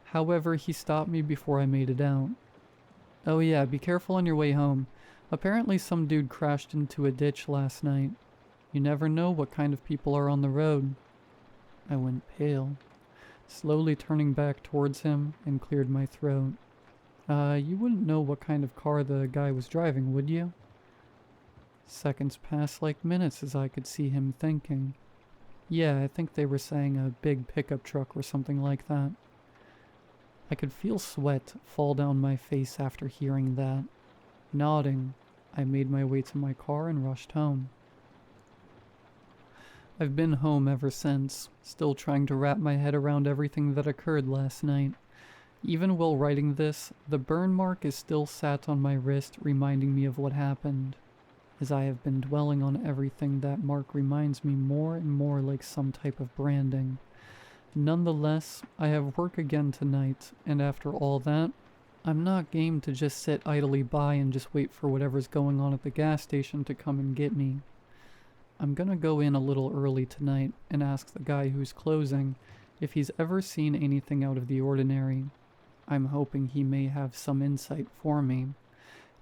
However, he stopped me before I made it out. Oh yeah, be careful on your way home. Apparently some dude crashed into a ditch last night. You never know what kind of people are on the road. I went pale, slowly turning back towards him, and cleared my throat. You wouldn't know what kind of car the guy was driving, would you? Seconds passed like minutes as I could see him thinking. Yeah, I think they were saying a big pickup truck or something like that. I could feel sweat fall down my face after hearing that. Nodding, I made my way to my car and rushed home. I've been home ever since, still trying to wrap my head around everything that occurred last night. Even while writing this, the burn mark is still sat on my wrist, reminding me of what happened. As I have been dwelling on everything, that mark reminds me more and more like some type of branding. Nonetheless, I have work again tonight, and after all that, I'm not game to just sit idly by and just wait for whatever's going on at the gas station to come and get me. I'm gonna go in a little early tonight and ask the guy who's closing if he's ever seen anything out of the ordinary. I'm hoping he may have some insight for me.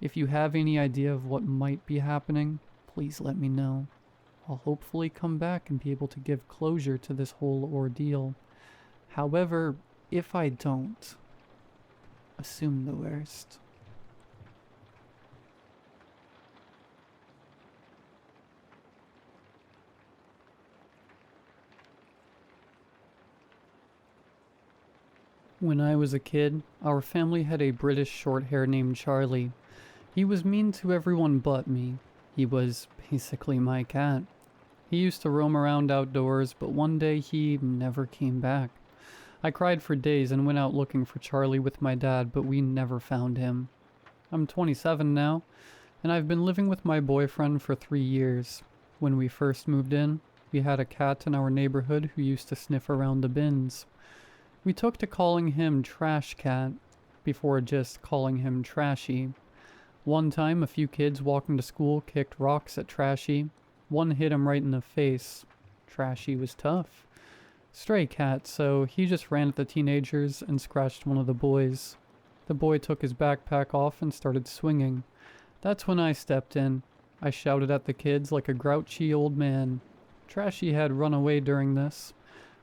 If you have any idea of what might be happening, please let me know. I'll hopefully come back and be able to give closure to this whole ordeal. However, if I don't, assume the worst. When I was a kid, our family had a British short-hair named Charlie. He was mean to everyone but me. He was basically my cat. He used to roam around outdoors, but one day he never came back. I cried for days and went out looking for Charlie with my dad, but we never found him. I'm 27 now, and I've been living with my boyfriend for 3 years. When we first moved in, we had a cat in our neighborhood who used to sniff around the bins. We took to calling him Trash Cat, before just calling him Trashy. One time, a few kids walking to school kicked rocks at Trashy. One hit him right in the face. Trashy was tough. stray cat, so he just ran at the teenagers and scratched one of the boys. The boy took his backpack off and started swinging. That's when I stepped in. I shouted at the kids like a grouchy old man. Trashy had run away during this.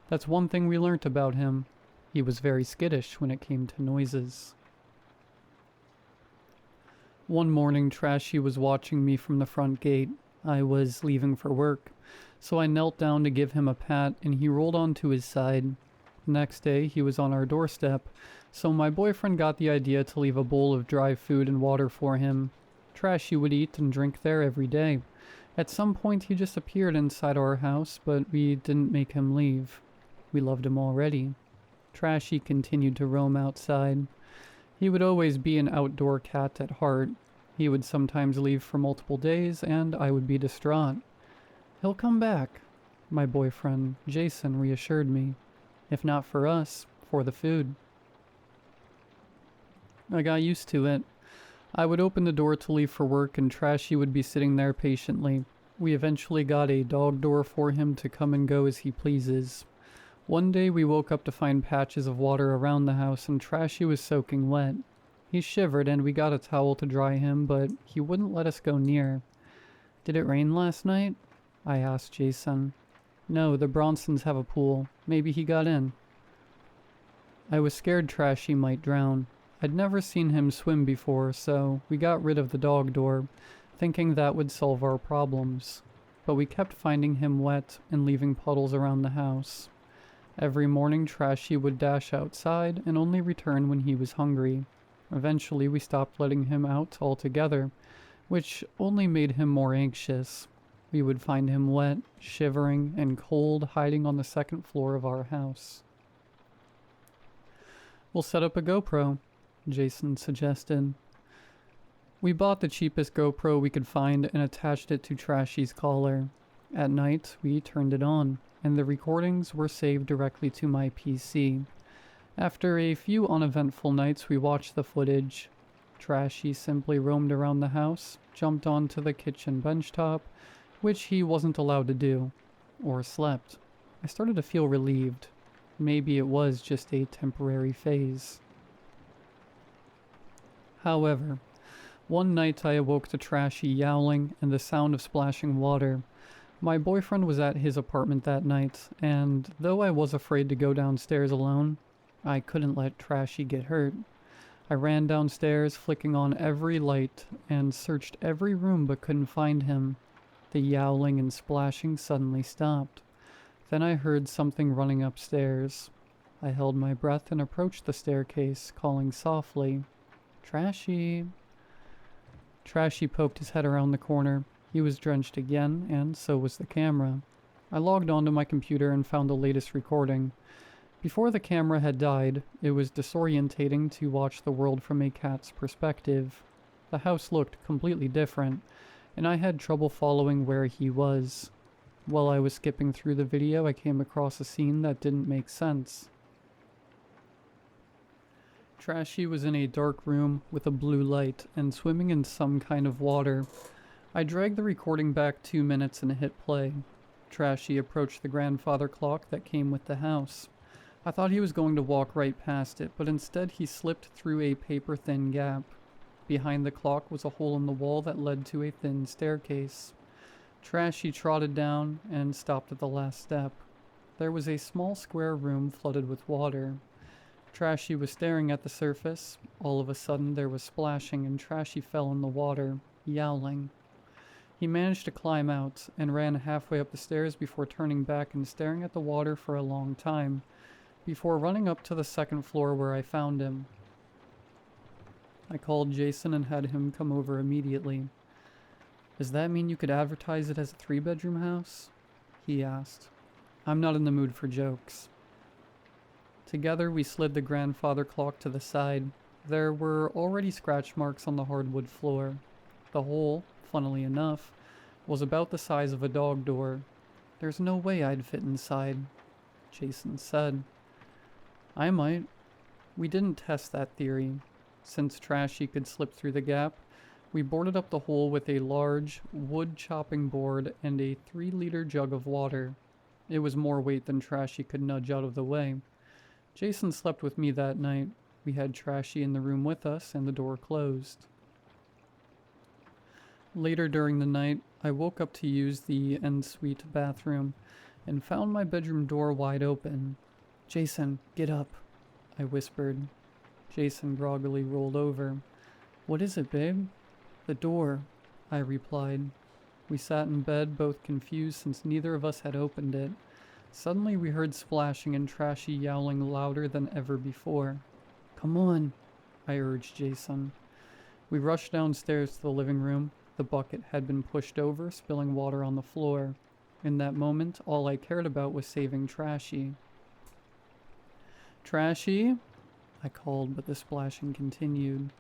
That's one thing we learnt about him. He was very skittish when it came to noises. One morning, Trashy was watching me from the front gate. I was leaving for work, so I knelt down to give him a pat, and he rolled onto his side. The next day, he was on our doorstep, so my boyfriend got the idea to leave a bowl of dry food and water for him. Trashy would eat and drink there every day. At some point, he just appeared inside our house, but we didn't make him leave. We loved him already. Trashy continued to roam outside. He would always be an outdoor cat at heart. He would sometimes leave for multiple days, and I would be distraught. "He'll come back," my boyfriend, Jason, reassured me. "If not for us, for the food." I got used to it. I would open the door to leave for work, and Trashy would be sitting there patiently. We eventually got a dog door for him to come and go as he pleases. One day we woke up to find patches of water around the house, and Trashy was soaking wet. He shivered, and we got a towel to dry him, but he wouldn't let us go near. "Did it rain last night?" I asked Jason. "No, the Bronsons have a pool. Maybe he got in." I was scared Trashy might drown. I'd never seen him swim before, so we got rid of the dog door, thinking that would solve our problems. But we kept finding him wet and leaving puddles around the house. Every morning Trashy would dash outside and only return when he was hungry. Eventually we stopped letting him out altogether, which only made him more anxious. We would find him wet, shivering, and cold, hiding on the second floor of our house. "We'll set up a GoPro," Jason suggested. We bought the cheapest GoPro we could find and attached it to Trashy's collar. At night, we turned it on, and the recordings were saved directly to my PC. After a few uneventful nights, we watched the footage. Trashy simply roamed around the house, jumped onto the kitchen benchtop, which he wasn't allowed to do, or slept. I started to feel relieved. Maybe it was just a temporary phase. However, one night I awoke to Trashy yowling and the sound of splashing water. My boyfriend was at his apartment that night, and though I was afraid to go downstairs alone, I couldn't let Trashy get hurt. I ran downstairs, flicking on every light, and searched every room but couldn't find him. The yowling and splashing suddenly stopped. Then I heard something running upstairs. I held my breath and approached the staircase, calling softly, "Trashy." Trashy poked his head around the corner. He was drenched again, and so was the camera. I logged onto my computer and found the latest recording. Before the camera had died, it was disorientating to watch the world from a cat's perspective. The house looked completely different, and I had trouble following where he was. While I was skipping through the video, I came across a scene that didn't make sense. Trashy was in a dark room with a blue light and swimming in some kind of water. I dragged the recording back 2 minutes and hit play. Trashy approached the grandfather clock that came with the house. I thought he was going to walk right past it, but instead he slipped through a paper-thin gap. Behind the clock was a hole in the wall that led to a thin staircase. Trashy trotted down and stopped at the last step. There was a small square room flooded with water. Trashy was staring at the surface. All of a sudden there was splashing and Trashy fell in the water, yowling. He managed to climb out and ran halfway up the stairs before turning back and staring at the water for a long time, before running up to the second floor where I found him. I called Jason and had him come over immediately. "Does that mean you could advertise it as a 3-bedroom house?" he asked. I'm not in the mood for jokes. Together we slid the grandfather clock to the side. There were already scratch marks on the hardwood floor. The hole, funnily enough, was about the size of a dog door. "There's no way I'd fit inside," Jason said. "I might." We didn't test that theory. Since Trashy could slip through the gap, we boarded up the hole with a large wood chopping board and a 3-liter jug of water. It was more weight than Trashy could nudge out of the way. Jason slept with me that night. We had Trashy in the room with us and the door closed. Later during the night, I woke up to use the ensuite bathroom and found my bedroom door wide open. "Jason, get up," I whispered. Jason groggily rolled over. "What is it, babe?" "The door," I replied. We sat in bed, both confused since neither of us had opened it. Suddenly we heard splashing and Trashy yowling louder than ever before. "Come on," I urged Jason. We rushed downstairs to the living room. The bucket had been pushed over, spilling water on the floor. In that moment, all I cared about was saving Trashy. "Trashy?" I called, but the splashing continued.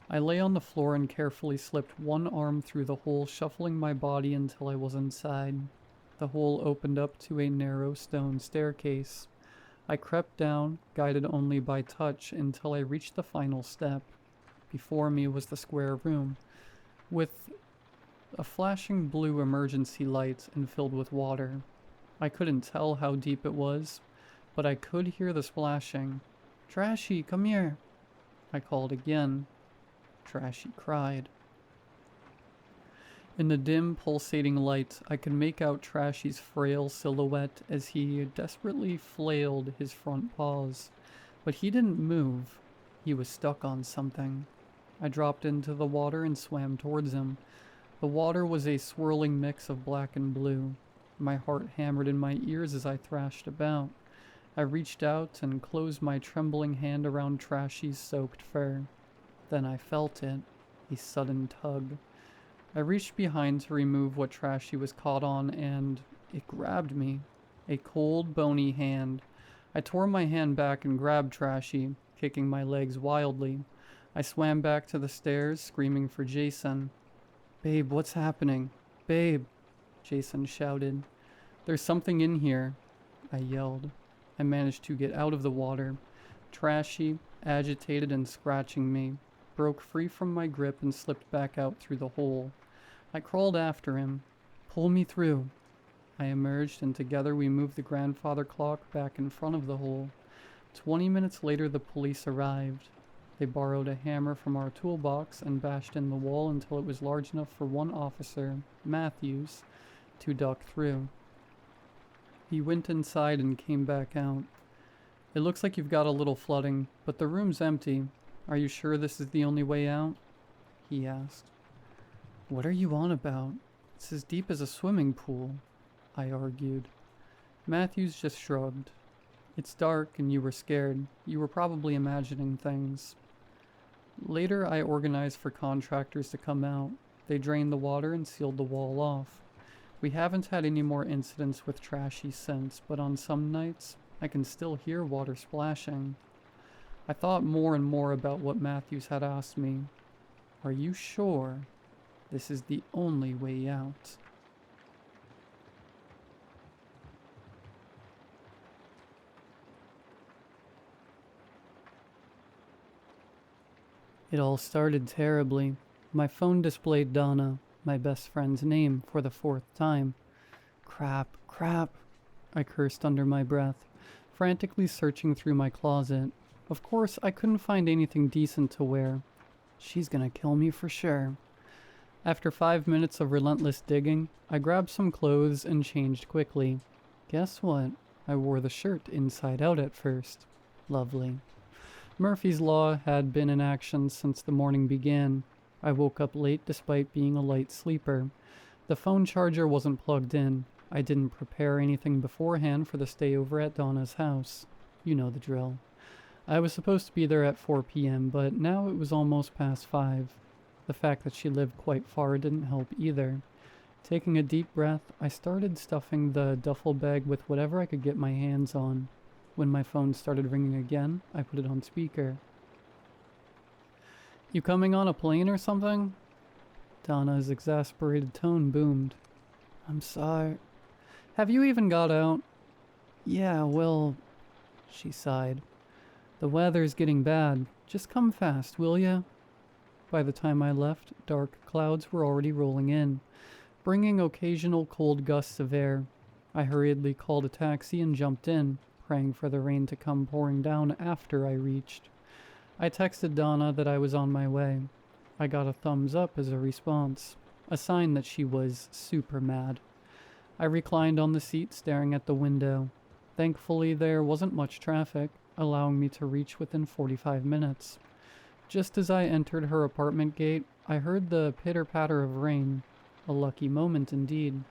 I lay on the floor and carefully slipped one arm through the hole, shuffling my body until I was inside. The hole opened up to a narrow stone staircase. I crept down, guided only by touch, until I reached the final step. Before me was the square room, with a flashing blue emergency light and filled with water. I couldn't tell how deep it was, but I could hear the splashing. "Trashy, come here," I called again. Trashy cried. In the dim, pulsating light, I could make out Trashy's frail silhouette as he desperately flailed his front paws. But he didn't move. He was stuck on something. I dropped into the water and swam towards him. The water was a swirling mix of black and blue. My heart hammered in my ears as I thrashed about. I reached out and closed my trembling hand around Trashy's soaked fur. Then I felt it, a sudden tug. I reached behind to remove what Trashy was caught on, and it grabbed me. A cold, bony hand. I tore my hand back and grabbed Trashy, kicking my legs wildly. I swam back to the stairs, screaming for Jason. "Babe, what's happening? Babe!" Jason shouted. "There's something in here," I yelled. I managed to get out of the water. Trashy, agitated and scratching me, broke free from my grip and slipped back out through the hole. I crawled after him. "Pull me through." I emerged, and together we moved the grandfather clock back in front of the hole. 20 minutes later, the police arrived. They borrowed a hammer from our toolbox and bashed in the wall until it was large enough for one officer, Matthews, to duck through. He went inside and came back out. "It looks like you've got a little flooding, but the room's empty. Are you sure this is the only way out?" he asked. "What are you on about? It's as deep as a swimming pool," I argued. Matthews just shrugged. "It's dark and you were scared. You were probably imagining things." Later, I organized for contractors to come out. They drained the water and sealed the wall off. We haven't had any more incidents with Trashy since, but on some nights, I can still hear water splashing. I thought more and more about what Matthews had asked me. Are you sure this is the only way out? It all started terribly. My phone displayed Donna, my best friend's name, for the 4th time. Crap, I cursed under my breath, frantically searching through my closet. Of course, I couldn't find anything decent to wear. She's gonna kill me for sure. After 5 minutes of relentless digging, I grabbed some clothes and changed quickly. Guess what? I wore the shirt inside out at first. Lovely. Murphy's Law had been in action since the morning began. I woke up late despite being a light sleeper. The phone charger wasn't plugged in. I didn't prepare anything beforehand for the stay over at Donna's house. You know the drill. I was supposed to be there at 4 p.m., but now it was almost past 5. The fact that she lived quite far didn't help either. Taking a deep breath, I started stuffing the duffel bag with whatever I could get my hands on. When my phone started ringing again, I put it on speaker. "You coming on a plane or something?" Donna's exasperated tone boomed. "I'm sorry. Have you even got out?" "Yeah, well," she sighed. "The weather's getting bad. Just come fast, will ya?" By the time I left, dark clouds were already rolling in, bringing occasional cold gusts of air. I hurriedly called a taxi and jumped in, praying for the rain to come pouring down after I reached. I texted Donna that I was on my way. I got a thumbs up as a response, a sign that she was super mad. I reclined on the seat staring at the window. Thankfully, there wasn't much traffic, allowing me to reach within 45 minutes. Just as I entered her apartment gate, I heard the pitter-patter of rain. A lucky moment indeed.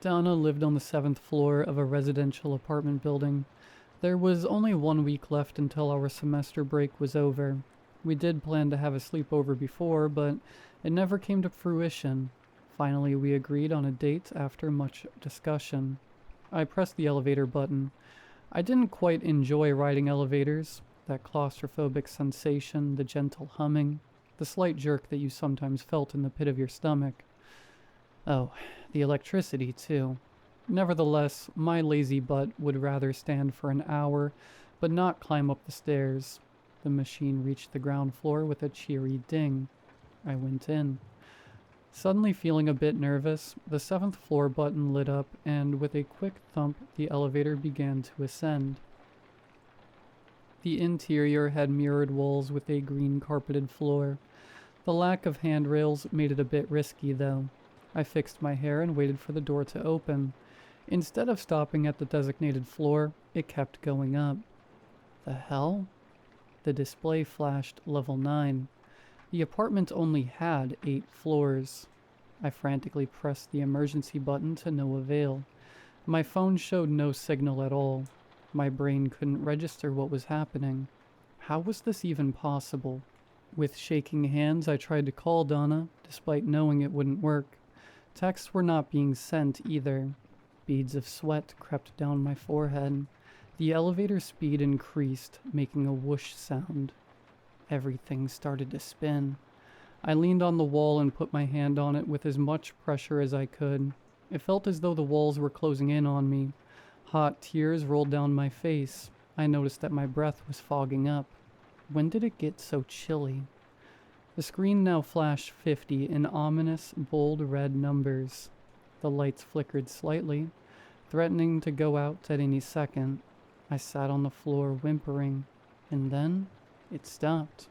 Donna lived on the 7th floor of a residential apartment building. There was only 1 week left until our semester break was over. We did plan to have a sleepover before, but it never came to fruition. Finally, we agreed on a date after much discussion. I pressed the elevator button. I didn't quite enjoy riding elevators. That claustrophobic sensation, the gentle humming, the slight jerk that you sometimes felt in the pit of your stomach. Oh, the electricity, too. Nevertheless, my lazy butt would rather stand for an hour, but not climb up the stairs. The machine reached the ground floor with a cheery ding. I went in. Suddenly feeling a bit nervous, the 7th floor button lit up, and with a quick thump, the elevator began to ascend. The interior had mirrored walls with a green carpeted floor. The lack of handrails made it a bit risky, though. I fixed my hair and waited for the door to open. Instead of stopping at the designated floor, it kept going up. The hell? The display flashed level 9. The apartment only had 8 floors. I frantically pressed the emergency button to no avail. My phone showed no signal at all. My brain couldn't register what was happening. How was this even possible? With shaking hands, I tried to call Donna, despite knowing it wouldn't work. Texts were not being sent either. Beads of sweat crept down my forehead. The elevator speed increased, making a whoosh sound. Everything started to spin. I leaned on the wall and put my hand on it with as much pressure as I could. It felt as though the walls were closing in on me. Hot tears rolled down my face. I noticed that my breath was fogging up. When did it get so chilly? The screen now flashed 50 in ominous, bold red numbers. The lights flickered slightly, threatening to go out at any second. I sat on the floor whimpering, and then it stopped.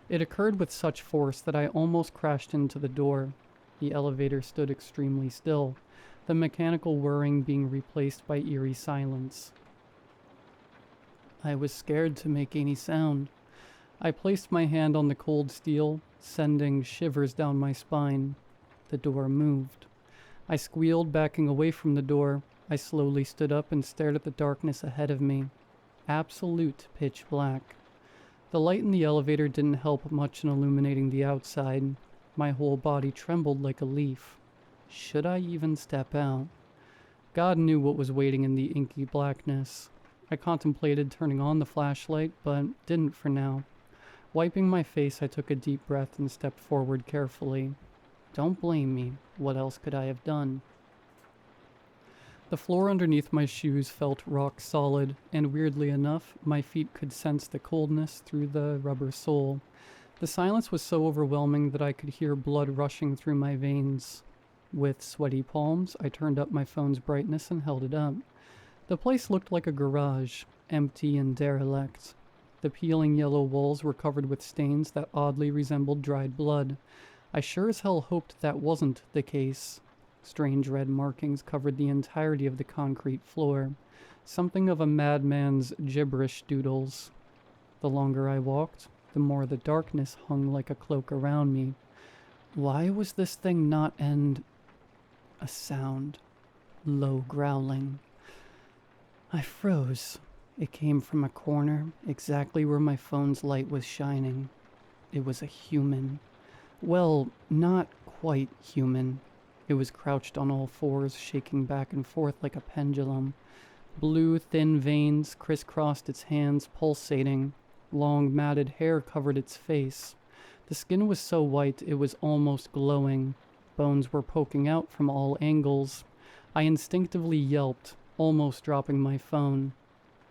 It occurred with such force that I almost crashed into the door. The elevator stood extremely still, the mechanical whirring being replaced by eerie silence. I was scared to make any sound. I placed my hand on the cold steel, sending shivers down my spine. The door moved. I squealed, backing away from the door. I slowly stood up and stared at the darkness ahead of me. Absolute pitch black. The light in the elevator didn't help much in illuminating the outside. My whole body trembled like a leaf. Should I even step out? God knew what was waiting in the inky blackness. I contemplated turning on the flashlight, but didn't for now. Wiping my face, I took a deep breath and stepped forward carefully. Don't blame me. What else could I have done? The floor underneath my shoes felt rock solid, and weirdly enough, my feet could sense the coldness through the rubber sole. The silence was so overwhelming that I could hear blood rushing through my veins. With sweaty palms, I turned up my phone's brightness and held it up. The place looked like a garage, empty and derelict. The peeling yellow walls were covered with stains that oddly resembled dried blood. I sure as hell hoped that wasn't the case. Strange red markings covered the entirety of the concrete floor, something of a madman's gibberish doodles. The longer I walked, the more the darkness hung like a cloak around me. Why was this thing not end? A sound. Low growling. I froze. It came from a corner, exactly where my phone's light was shining. It was a human. Well, not quite human. It was crouched on all fours, shaking back and forth like a pendulum. Blue, thin veins crisscrossed its hands, pulsating. Long, matted hair covered its face. The skin was so white it was almost glowing. Bones were poking out from all angles. I instinctively yelped, almost dropping my phone.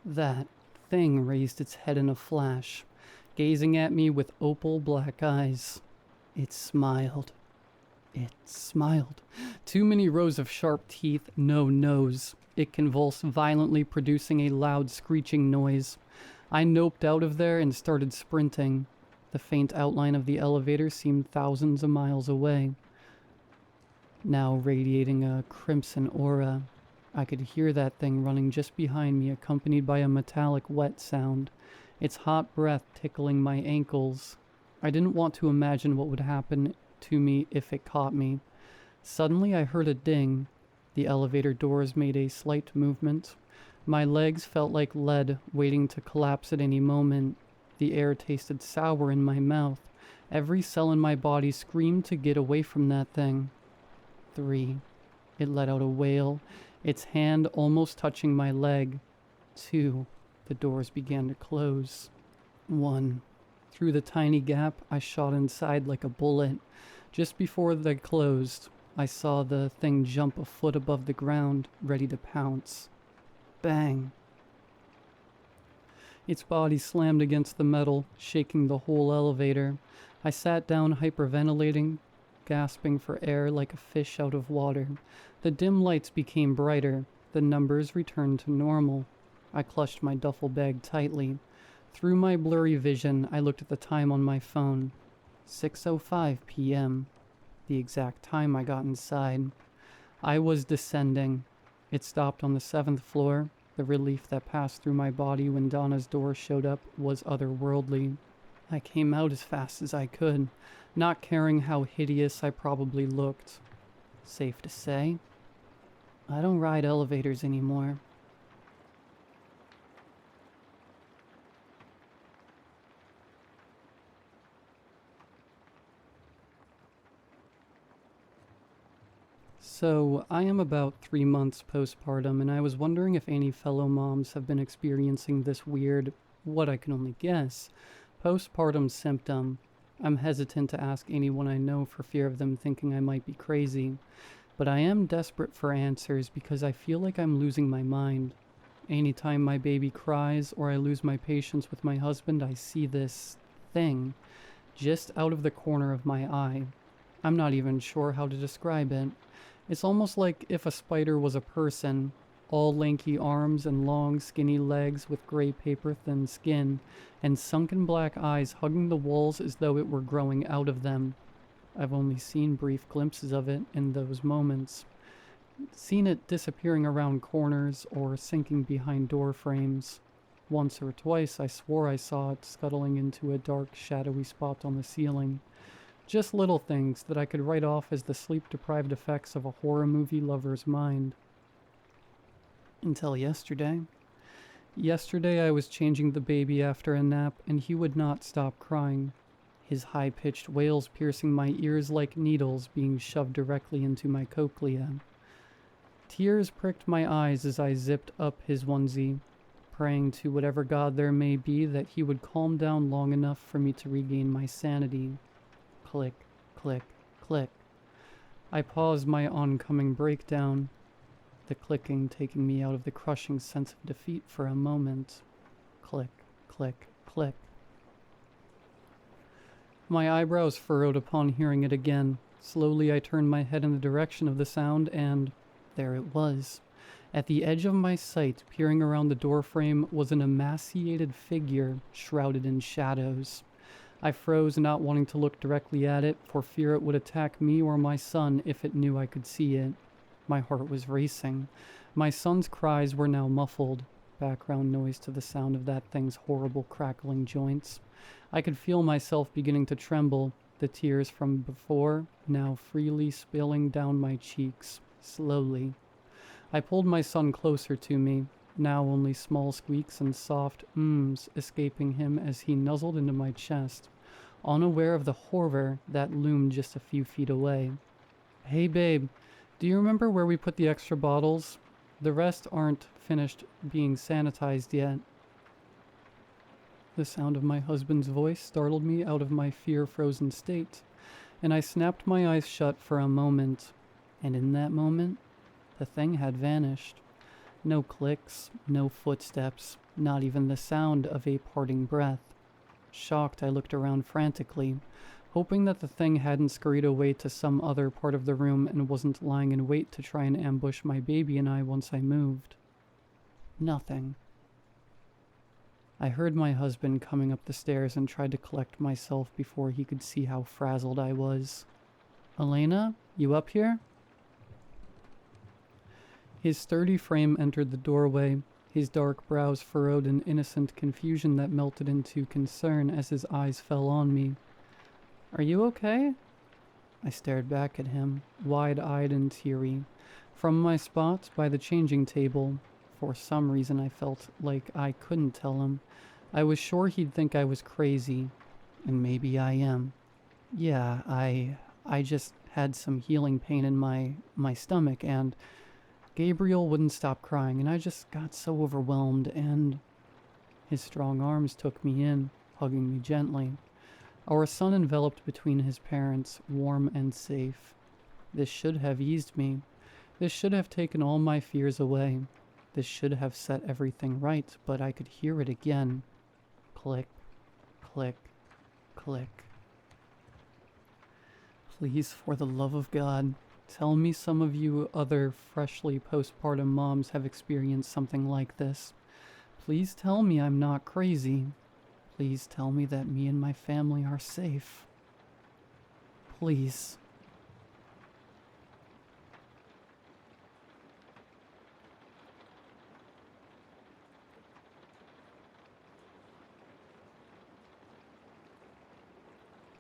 That thing raised its head in a flash, gazing at me with opal black eyes. It smiled. It smiled. Too many rows of sharp teeth, no nose. It convulsed violently, producing a loud screeching noise. I noped out of there and started sprinting. The faint outline of the elevator seemed thousands of miles away, now radiating a crimson aura. I could hear that thing running just behind me, accompanied by a metallic wet sound, its hot breath tickling my ankles. I didn't want to imagine what would happen to me if it caught me. Suddenly I heard a ding. The elevator doors made a slight movement. My legs felt like lead, waiting to collapse at any moment. The air tasted sour in my mouth. Every cell in my body screamed to get away from that thing. 3. It let out a wail, its hand almost touching my leg. 2. The doors began to close. 1. Through the tiny gap, I shot inside like a bullet. Just before they closed, I saw the thing jump a foot above the ground, ready to pounce. Bang! Its body slammed against the metal, shaking the whole elevator. I sat down, hyperventilating, gasping for air like a fish out of water. The dim lights became brighter. The numbers returned to normal. I clutched my duffel bag tightly. Through my blurry vision, I looked at the time on my phone. 6:05 p.m. The exact time I got inside. I was descending. It stopped on the 7th floor. The relief that passed through my body when Donna's door showed up was otherworldly. I came out as fast as I could, not caring how hideous I probably looked. Safe to say, I don't ride elevators anymore. So, I am about 3 months postpartum, and I was wondering if any fellow moms have been experiencing this weird, what I can only guess, postpartum symptom. I'm hesitant to ask anyone I know for fear of them thinking I might be crazy, but I am desperate for answers because I feel like I'm losing my mind. Anytime my baby cries or I lose my patience with my husband, I see this thing just out of the corner of my eye. I'm not even sure how to describe it. It's almost like if a spider was a person, all lanky arms and long, skinny legs with gray paper-thin skin, and sunken black eyes hugging the walls as though it were growing out of them. I've only seen brief glimpses of it in those moments. Seen it disappearing around corners or sinking behind door frames. Once or twice I swore I saw it scuttling into a dark, shadowy spot on the ceiling. Just little things that I could write off as the sleep-deprived effects of a horror movie lover's mind. Until yesterday. Yesterday I was changing the baby after a nap, and he would not stop crying. His high-pitched wails piercing my ears like needles being shoved directly into my cochlea. Tears pricked my eyes as I zipped up his onesie, praying to whatever god there may be that he would calm down long enough for me to regain my sanity. Click, click, click. I paused my oncoming breakdown, the clicking taking me out of the crushing sense of defeat for a moment. Click, click, click. My eyebrows furrowed upon hearing it again. Slowly I turned my head in the direction of the sound, and there it was. At the edge of my sight, peering around the doorframe, was an emaciated figure shrouded in shadows. I froze, not wanting to look directly at it, for fear it would attack me or my son if it knew I could see it. My heart was racing. My son's cries were now muffled, background noise to the sound of that thing's horrible crackling joints. I could feel myself beginning to tremble, the tears from before now freely spilling down my cheeks, slowly. I pulled my son closer to me, now only small squeaks and soft mms escaping him as he nuzzled into my chest, unaware of the horror that loomed just a few feet away. Hey babe, do you remember where we put the extra bottles? The rest aren't finished being sanitized yet. The sound of my husband's voice startled me out of my fear-frozen state, and I snapped my eyes shut for a moment, and in that moment, the thing had vanished. No clicks, no footsteps, not even the sound of a parting breath. Shocked, I looked around frantically, hoping that the thing hadn't scurried away to some other part of the room and wasn't lying in wait to try and ambush my baby and I once I moved. Nothing. I heard my husband coming up the stairs and tried to collect myself before he could see how frazzled I was. "Elena, you up here?" His sturdy frame entered the doorway, his dark brows furrowed in innocent confusion that melted into concern as his eyes fell on me. "Are you okay?" I stared back at him, wide-eyed and teary. From my spot by the changing table, for some reason I felt like I couldn't tell him. I was sure he'd think I was crazy, and maybe I am. Yeah, I just had some healing pain in my stomach, and Gabriel wouldn't stop crying, and I just got so overwhelmed, and his strong arms took me in, hugging me gently. Our son enveloped between his parents, warm and safe. This should have eased me. This should have taken all my fears away. This should have set everything right, but I could hear it again. Click, click, click. Please, for the love of God, tell me some of you other freshly postpartum moms have experienced something like this. Please tell me I'm not crazy. Please tell me that me and my family are safe. Please.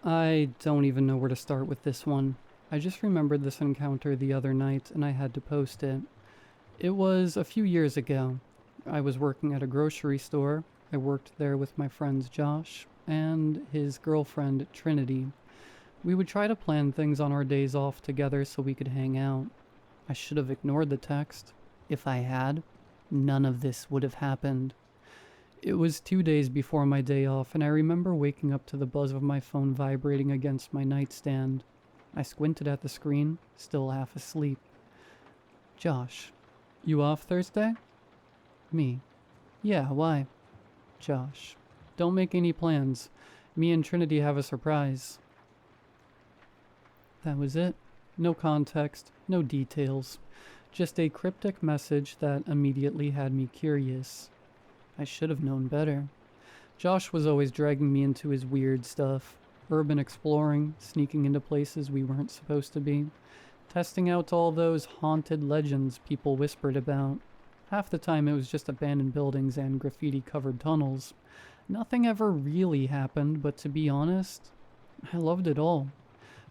I don't even know where to start with this one. I just remembered this encounter the other night and I had to post it. It was a few years ago. I was working at a grocery store. I worked there with my friends Josh and his girlfriend Trinity. We would try to plan things on our days off together so we could hang out. I should have ignored the text. If I had, none of this would have happened. It was 2 days before my day off, and I remember waking up to the buzz of my phone vibrating against my nightstand. I squinted at the screen, still half asleep. "Josh, you off Thursday?" Me. "Yeah, why?" Josh. "Don't make any plans. Me and Trinity have a surprise." That was it. No context, no details. Just a cryptic message that immediately had me curious. I should have known better. Josh was always dragging me into his weird stuff. Urban exploring, sneaking into places we weren't supposed to be, testing out all those haunted legends people whispered about. Half the time it was just abandoned buildings and graffiti-covered tunnels. Nothing ever really happened, but to be honest, I loved it all.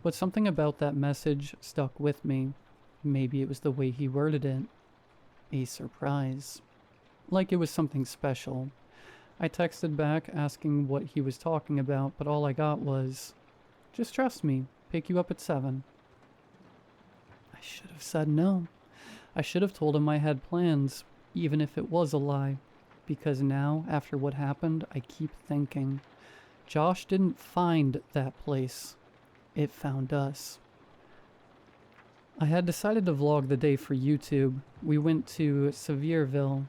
But something about that message stuck with me. Maybe it was the way he worded it. A surprise. Like it was something special. I texted back asking what he was talking about, but all I got was, "Just trust me, pick you up at 7. I should have said no. I should have told him I had plans, even if it was a lie. Because now, after what happened, I keep thinking, Josh didn't find that place. It found us. I had decided to vlog the day for YouTube. We went to Sevierville,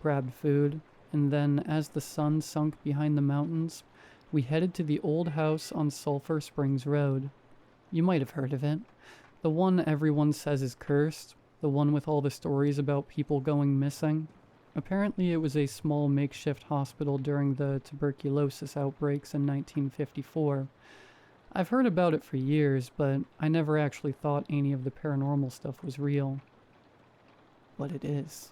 grabbed food, and then as the sun sunk behind the mountains, we headed to the old house on Sulfur Springs Road. You might have heard of it. The one everyone says is cursed, the one with all the stories about people going missing. Apparently it was a small makeshift hospital during the tuberculosis outbreaks in 1954. I've heard about it for years, but I never actually thought any of the paranormal stuff was real. But it is.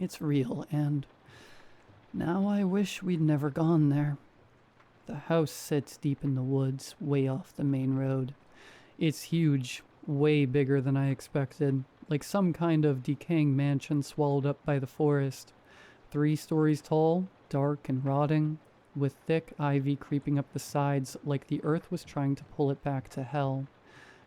It's real, and now I wish we'd never gone there. The house sits deep in the woods, way off the main road. It's huge, way bigger than I expected, like some kind of decaying mansion swallowed up by the forest. 3 stories tall, dark and rotting, with thick ivy creeping up the sides like the earth was trying to pull it back to hell.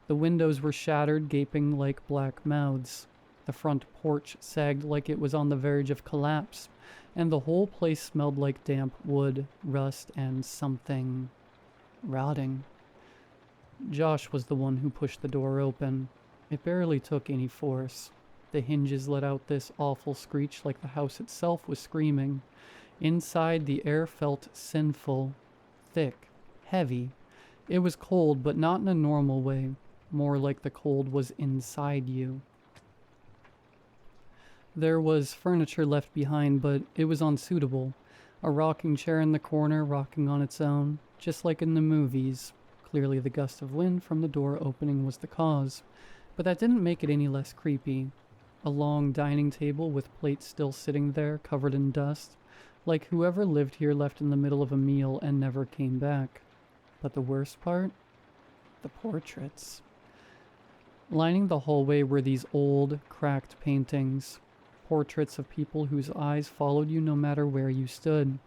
The windows were shattered, gaping like black mouths. The front porch sagged like it was on the verge of collapse, and the whole place smelled like damp wood, rust, and something rotting. Josh was the one who pushed the door open. It barely took any force. The hinges let out this awful screech like the house itself was screaming. Inside, the air felt sinful, thick, heavy, It was cold, but not in a normal way. More like the cold was inside you. There was furniture left behind, but it was unsuitable. A rocking chair in the corner, rocking on its own, just like in the movies. Clearly the gust of wind from the door opening was the cause, but that didn't make it any less creepy. A long dining table with plates still sitting there, covered in dust, like whoever lived here left in the middle of a meal and never came back. But the worst part? The portraits. Lining the hallway were these old, cracked paintings. Portraits of people whose eyes followed you no matter where you stood.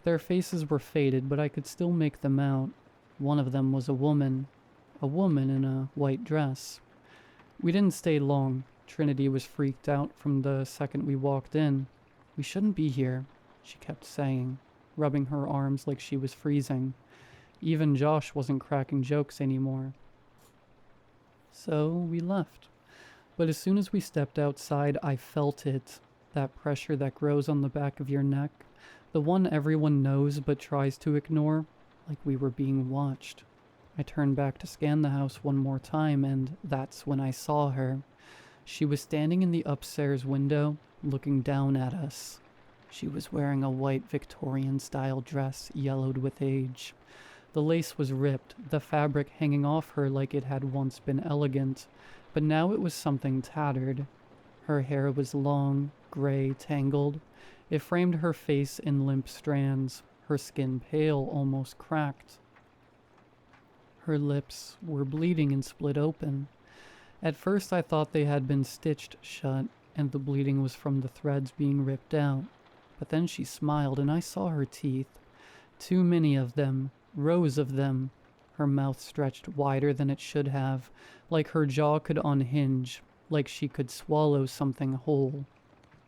Their faces were faded, but I could still make them out. One of them was a woman in a white dress. We didn't stay long. Trinity was freaked out from the second we walked in. "We shouldn't be here," she kept saying, rubbing her arms like she was freezing. Even Josh wasn't cracking jokes anymore. So we left. But as soon as we stepped outside, I felt it. That pressure that grows on the back of your neck. The one everyone knows but tries to ignore, like we were being watched. I turned back to scan the house one more time, and that's when I saw her. She was standing in the upstairs window, looking down at us. She was wearing a white Victorian-style dress, yellowed with age. The lace was ripped, the fabric hanging off her like it had once been elegant, but now it was something tattered. Her hair was long, gray, tangled. It framed her face in limp strands, her skin pale, almost cracked. Her lips were bleeding and split open. At first I thought they had been stitched shut, and the bleeding was from the threads being ripped out. But then she smiled, and I saw her teeth. Too many of them, rows of them. Her mouth stretched wider than it should have, like her jaw could unhinge, like she could swallow something whole.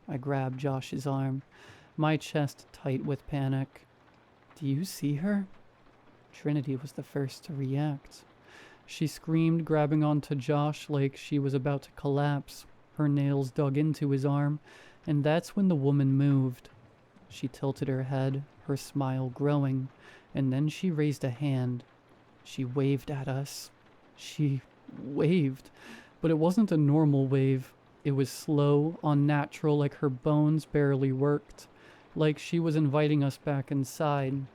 I grabbed Josh's arm, my chest tight with panic. "Do you see her?" Trinity was the first to react. She screamed, grabbing onto Josh like she was about to collapse. Her nails dug into his arm, and that's when the woman moved. She tilted her head, her smile growing, and then she raised a hand. She waved at us. She waved, but it wasn't a normal wave. It was slow, unnatural, like her bones barely worked, like she was inviting us back inside.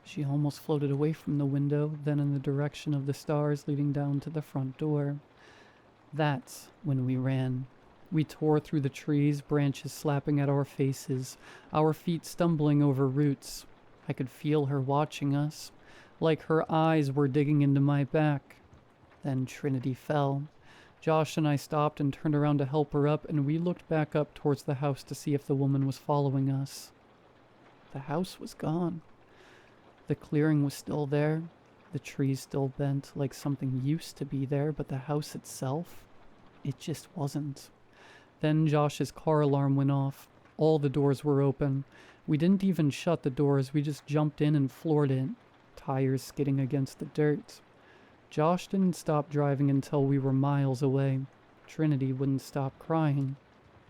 She almost floated away from the window, then in the direction of the stars leading down to the front door. That's when we ran. We tore through the trees, branches slapping at our faces, our feet stumbling over roots. I could feel her watching us, like her eyes were digging into my back. Then Trinity fell. Josh and I stopped and turned around to help her up, and we looked back up towards the house to see if the woman was following us. The house was gone. The clearing was still there, the trees still bent like something used to be there, but the house itself, it just wasn't. Then Josh's car alarm went off. All the doors were open. We didn't even shut the doors, we just jumped in and floored it, tires skidding against the dirt. Josh didn't stop driving until we were miles away. Trinity wouldn't stop crying.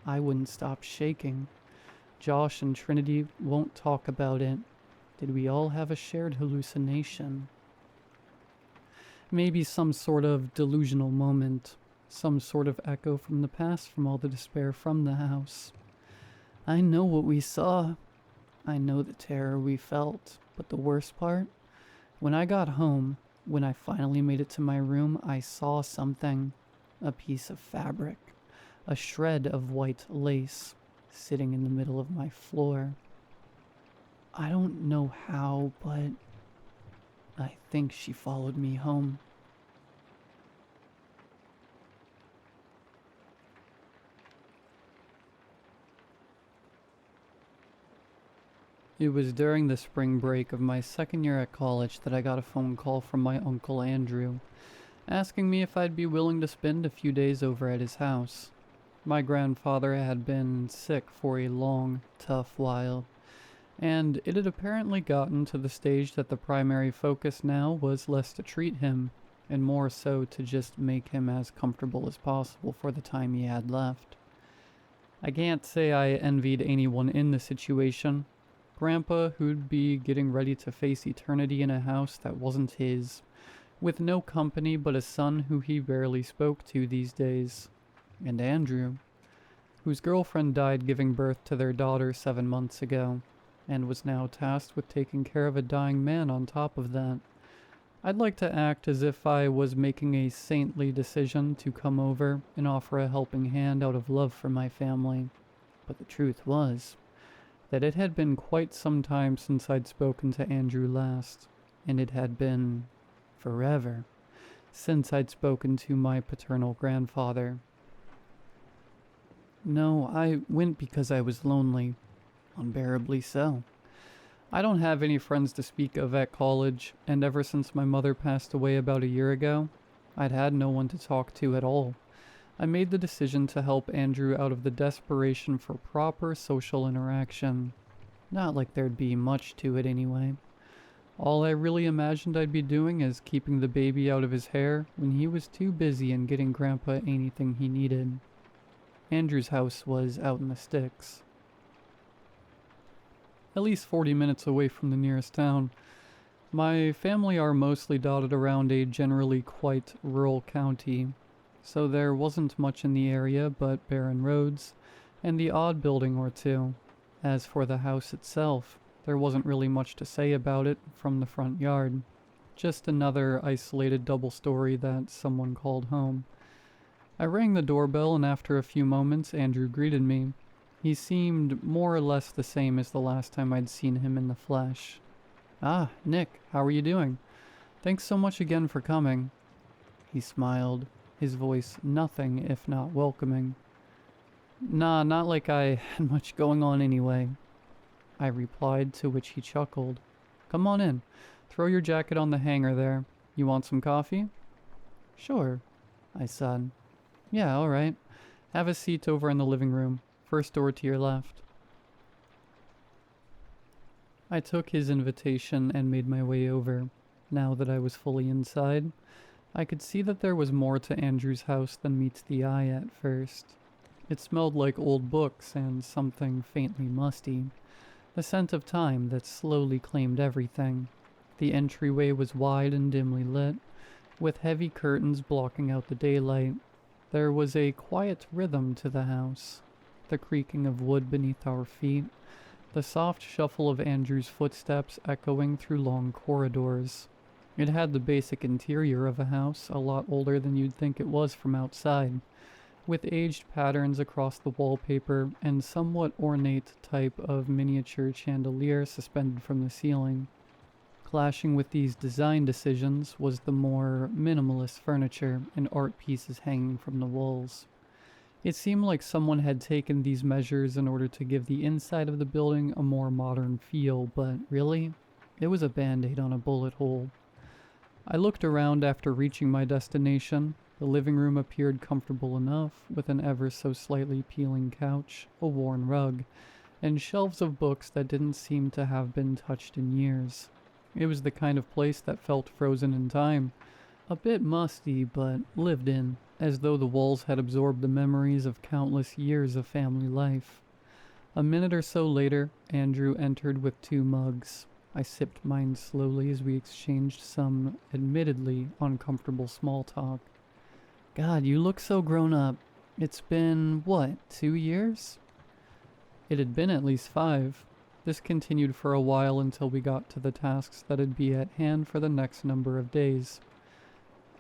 I wouldn't stop shaking. Josh and Trinity won't talk about it. Did we all have a shared hallucination? Maybe some sort of delusional moment, some sort of echo from the past from all the despair from the house. I know what we saw. I know the terror we felt, but the worst part? When I got home, when I finally made it to my room, I saw something. A piece of fabric, a shred of white lace, sitting in the middle of my floor. I don't know how, but I think she followed me home. It was during the spring break of my second year at college that I got a phone call from my Uncle Andrew, asking me if I'd be willing to spend a few days over at his house. My grandfather had been sick for a long, tough while, and it had apparently gotten to the stage that the primary focus now was less to treat him, and more so to just make him as comfortable as possible for the time he had left. I can't say I envied anyone in the situation. Grandpa who'd be getting ready to face eternity in a house that wasn't his, with no company but a son who he barely spoke to these days. And Andrew, whose girlfriend died giving birth to their daughter 7 months ago, and was now tasked with taking care of a dying man on top of that. I'd like to act as if I was making a saintly decision to come over and offer a helping hand out of love for my family. But the truth was that it had been quite some time since I'd spoken to Andrew last, and it had been forever since I'd spoken to my paternal grandfather. No, I went because I was lonely, unbearably so. I don't have any friends to speak of at college, and ever since my mother passed away about a year ago, I'd had no one to talk to at all. I made the decision to help Andrew out of the desperation for proper social interaction. Not like there'd be much to it anyway. All I really imagined I'd be doing is keeping the baby out of his hair when he was too busy and getting Grandpa anything he needed. Andrew's house was out in the sticks, at least 40 minutes away from the nearest town. My family are mostly dotted around a generally quite rural county, so there wasn't much in the area but barren roads and the odd building or two. As for the house itself, there wasn't really much to say about it from the front yard. Just another isolated double story that someone called home. I rang the doorbell, and after a few moments Andrew greeted me. He seemed more or less the same as the last time I'd seen him in the flesh. "Ah, Nick, how are you doing? Thanks so much again for coming." He smiled, his voice nothing if not welcoming. "Nah, not like I had much going on anyway," I replied, to which he chuckled. "Come on in. Throw your jacket on the hanger there. You want some coffee?" "Sure," I said. "Yeah, all right. Have a seat over in the living room. First door to your left." I took his invitation and made my way over. Now that I was fully inside, I could see that there was more to Andrew's house than meets the eye at first. It smelled like old books and something faintly musty, the scent of time that slowly claimed everything. The entryway was wide and dimly lit, with heavy curtains blocking out the daylight. There was a quiet rhythm to the house. The creaking of wood beneath our feet, the soft shuffle of Andrew's footsteps echoing through long corridors. It had the basic interior of a house, a lot older than you'd think it was from outside, with aged patterns across the wallpaper and somewhat ornate type of miniature chandelier suspended from the ceiling. Clashing with these design decisions was the more minimalist furniture and art pieces hanging from the walls. It seemed like someone had taken these measures in order to give the inside of the building a more modern feel, but really, it was a band-aid on a bullet hole. I looked around after reaching my destination. The living room appeared comfortable enough, with an ever so slightly peeling couch, a worn rug, and shelves of books that didn't seem to have been touched in years. It was the kind of place that felt frozen in time, a bit musty but lived in, as though the walls had absorbed the memories of countless years of family life. A minute or so later, Andrew entered with 2 mugs. I sipped mine slowly as we exchanged some admittedly uncomfortable small talk. "God, you look so grown up. It's been, what, 2 years?" It had been at least 5. This continued for a while until we got to the tasks that'd be at hand for the next number of days.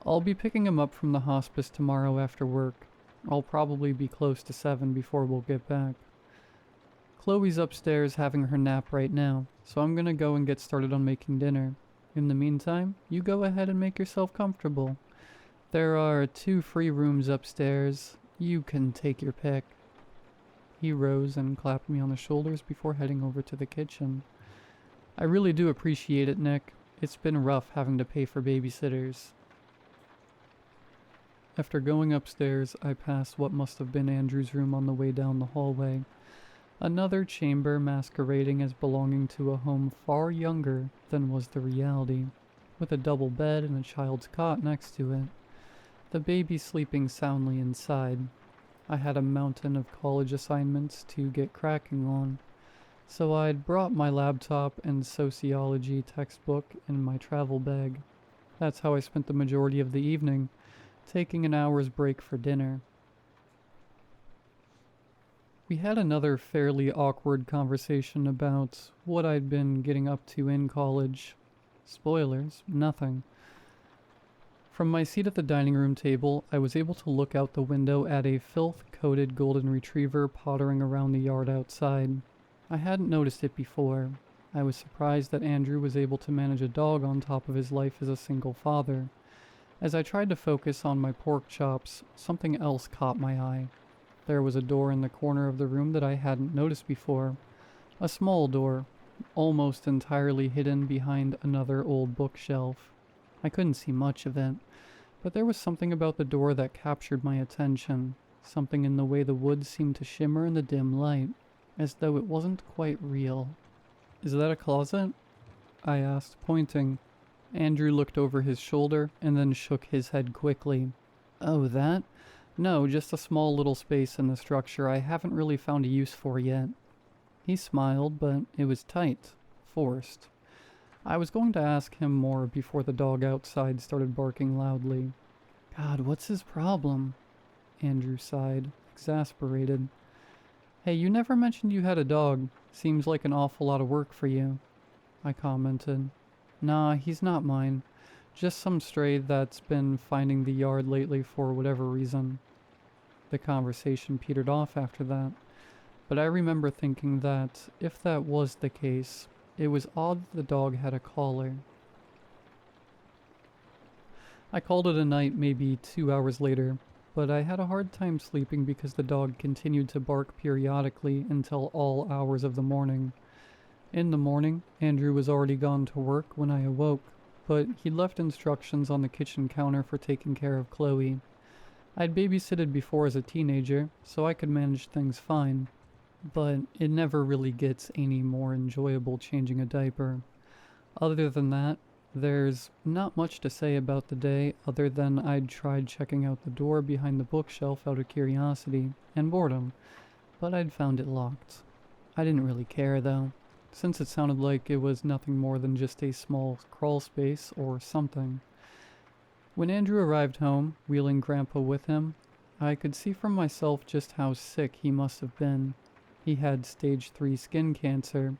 "I'll be picking him up from the hospice tomorrow after work. I'll probably be close to 7 before we'll get back. Chloe's upstairs having her nap right now, so I'm gonna go and get started on making dinner. In the meantime, you go ahead and make yourself comfortable. There are 2 free rooms upstairs. You can take your pick." He rose and clapped me on the shoulders before heading over to the kitchen. "I really do appreciate it, Nick. It's been rough having to pay for babysitters." After going upstairs, I passed what must have been Andrew's room on the way down the hallway. Another chamber masquerading as belonging to a home far younger than was the reality, with a double bed and a child's cot next to it. The baby sleeping soundly inside. I had a mountain of college assignments to get cracking on. So I'd brought my laptop and sociology textbook in my travel bag. That's how I spent the majority of the evening, taking an hour's break for dinner. We had another fairly awkward conversation about what I'd been getting up to in college. Spoilers, nothing. From my seat at the dining room table, I was able to look out the window at a filth-coated golden retriever pottering around the yard outside. I hadn't noticed it before. I was surprised that Andrew was able to manage a dog on top of his life as a single father. As I tried to focus on my pork chops, something else caught my eye. There was a door in the corner of the room that I hadn't noticed before. A small door, almost entirely hidden behind another old bookshelf. I couldn't see much of it, but there was something about the door that captured my attention, something in the way the wood seemed to shimmer in the dim light, as though it wasn't quite real. "Is that a closet?" I asked, pointing. Andrew looked over his shoulder and then shook his head quickly. "Oh, that? No, just a small little space in the structure I haven't really found a use for yet." He smiled, but it was tight, forced. I was going to ask him more before the dog outside started barking loudly. "God, what's his problem?" Andrew sighed, exasperated. "Hey, you never mentioned you had a dog. Seems like an awful lot of work for you," I commented. "Nah, he's not mine. Just some stray that's been finding the yard lately for whatever reason." The conversation petered off after that, but I remember thinking that, if that was the case, it was odd that the dog had a collar. I called it a night maybe 2 hours later, but I had a hard time sleeping because the dog continued to bark periodically until all hours of the morning. In the morning, Andrew was already gone to work when I awoke, but he left instructions on the kitchen counter for taking care of Chloe. I'd babysitted before as a teenager, so I could manage things fine, but it never really gets any more enjoyable changing a diaper. Other than that, there's not much to say about the day other than I'd tried checking out the door behind the bookshelf out of curiosity and boredom, but I'd found it locked. I didn't really care though, since it sounded like it was nothing more than just a small crawl space or something. When Andrew arrived home, wheeling Grandpa with him, I could see for myself just how sick he must have been. He had stage 3 skin cancer,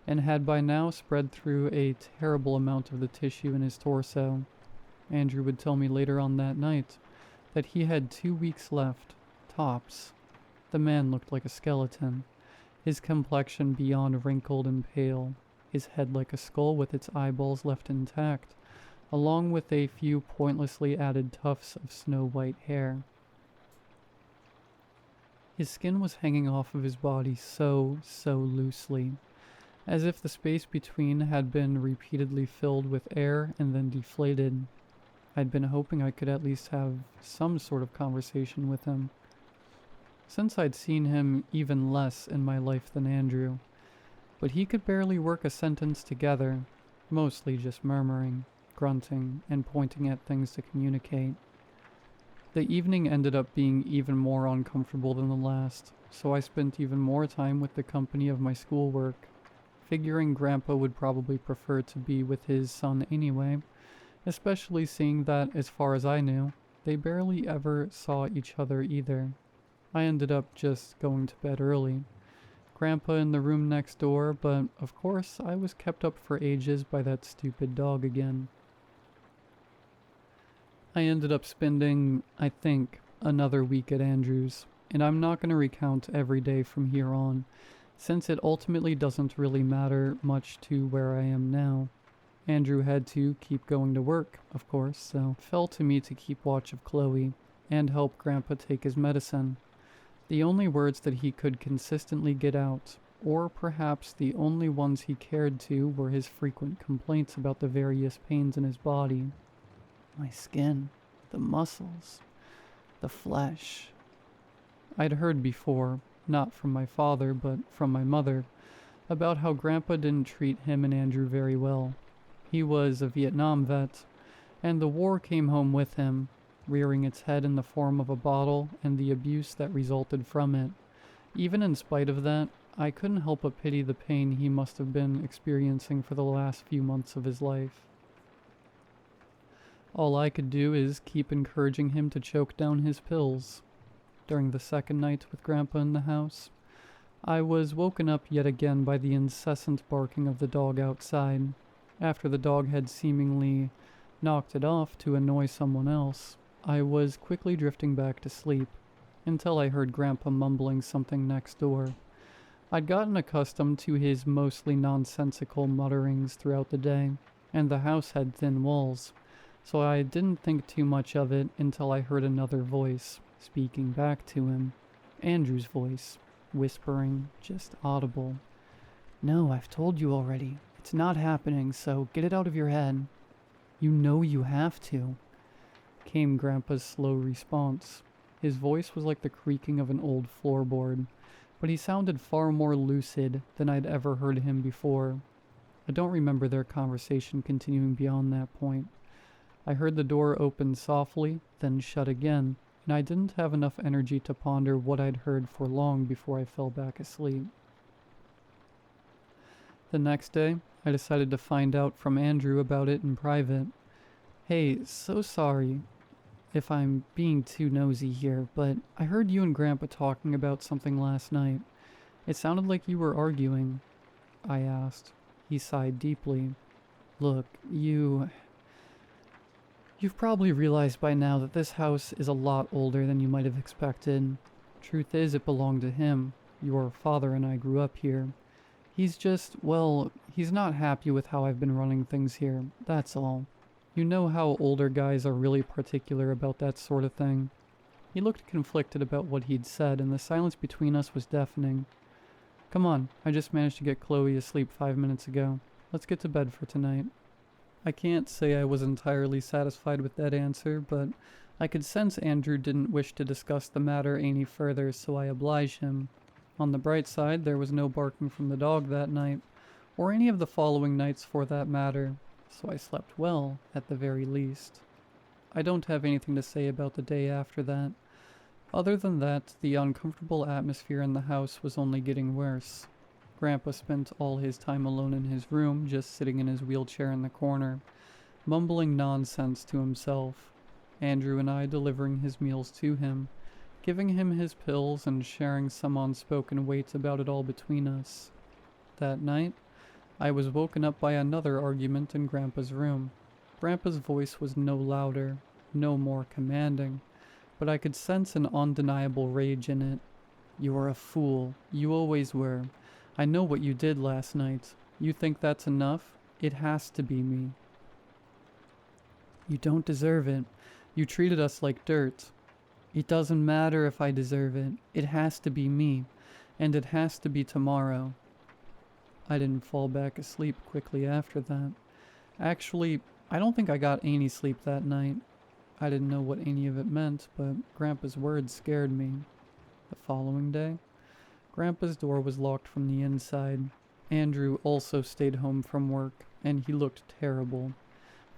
and had by now spread through a terrible amount of the tissue in his torso. Andrew would tell me later on that night that he had 2 weeks left, tops. The man looked like a skeleton, his complexion beyond wrinkled and pale, his head like a skull with its eyeballs left intact, along with a few pointlessly added tufts of snow-white hair. His skin was hanging off of his body so loosely, as if the space between had been repeatedly filled with air and then deflated. I'd been hoping I could at least have some sort of conversation with him, since I'd seen him even less in my life than Andrew. But he could barely work a sentence together, mostly just murmuring, grunting, and pointing at things to communicate. The evening ended up being even more uncomfortable than the last, so I spent even more time with the company of my schoolwork, figuring Grandpa would probably prefer to be with his son anyway, especially seeing that, as far as I knew, they barely ever saw each other either. I ended up just going to bed early. Grandpa in the room next door, but of course I was kept up for ages by that stupid dog again. I ended up spending, I think, another week at Andrew's, and I'm not going to recount every day from here on, since it ultimately doesn't really matter much to where I am now. Andrew had to keep going to work, of course, so it fell to me to keep watch of Chloe and help Grandpa take his medicine. The only words that he could consistently get out, or perhaps the only ones he cared to, were his frequent complaints about the various pains in his body. My skin, the muscles, the flesh. I'd heard before, not from my father, but from my mother, about how Grandpa didn't treat him and Andrew very well. He was a Vietnam vet, and the war came home with him, rearing its head in the form of a bottle and the abuse that resulted from it. Even in spite of that, I couldn't help but pity the pain he must have been experiencing for the last few months of his life. All I could do is keep encouraging him to choke down his pills. During the second night with Grandpa in the house, I was woken up yet again by the incessant barking of the dog outside. After the dog had seemingly knocked it off to annoy someone else, I was quickly drifting back to sleep, until I heard Grandpa mumbling something next door. I'd gotten accustomed to his mostly nonsensical mutterings throughout the day, and the house had thin walls, so I didn't think too much of it until I heard another voice speaking back to him. Andrew's voice, whispering, just audible. "No, I've told you already. It's not happening, so get it out of your head." "You know you have to," came Grandpa's slow response. His voice was like the creaking of an old floorboard, but he sounded far more lucid than I'd ever heard him before. I don't remember their conversation continuing beyond that point. I heard the door open softly, then shut again, and I didn't have enough energy to ponder what I'd heard for long before I fell back asleep. The next day, I decided to find out from Andrew about it in private. "Hey, so sorry if I'm being too nosy here, but I heard you and Grandpa talking about something last night. It sounded like you were arguing," I asked. He sighed deeply. "Look, you've probably realized by now that this house is a lot older than you might have expected. Truth is, it belonged to him. Your father and I grew up here. He's he's not happy with how I've been running things here, that's all. You know how older guys are really particular about that sort of thing." He looked conflicted about what he'd said, and the silence between us was deafening. "Come on, I just managed to get Chloe asleep 5 minutes ago. Let's get to bed for tonight." I can't say I was entirely satisfied with that answer, but I could sense Andrew didn't wish to discuss the matter any further, so I obliged him. On the bright side, there was no barking from the dog that night, or any of the following nights for that matter, so I slept well, at the very least. I don't have anything to say about the day after that. Other than that, the uncomfortable atmosphere in the house was only getting worse. Grandpa spent all his time alone in his room, just sitting in his wheelchair in the corner, mumbling nonsense to himself. Andrew and I delivering his meals to him, giving him his pills and sharing some unspoken weight about it all between us. That night, I was woken up by another argument in Grandpa's room. Grandpa's voice was no louder, no more commanding, but I could sense an undeniable rage in it. "You are a fool. You always were. I know what you did last night. You think that's enough? It has to be me. You don't deserve it. You treated us like dirt. It doesn't matter if I deserve it. It has to be me, and it has to be tomorrow." I didn't fall back asleep quickly after that. Actually, I don't think I got any sleep that night. I didn't know what any of it meant, but Grandpa's words scared me. The following day, Grandpa's door was locked from the inside. Andrew also stayed home from work, and he looked terrible.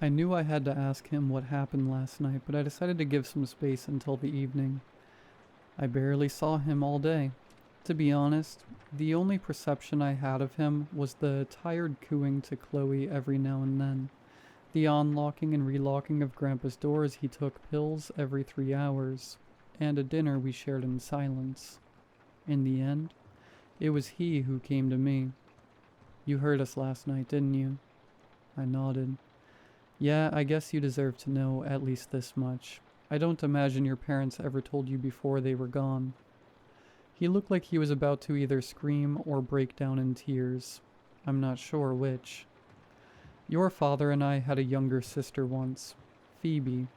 I knew I had to ask him what happened last night, but I decided to give some space until the evening. I barely saw him all day. To be honest, the only perception I had of him was the tired cooing to Chloe every now and then, the unlocking and relocking of Grandpa's door as he took pills every 3 hours, and a dinner we shared in silence. In the end, it was he who came to me. "You heard us last night, didn't you?" I nodded. "Yeah, I guess you deserve to know at least this much. I don't imagine your parents ever told you before they were gone." He looked like he was about to either scream or break down in tears. I'm not sure which. "Your father and I had a younger sister once, Phoebe.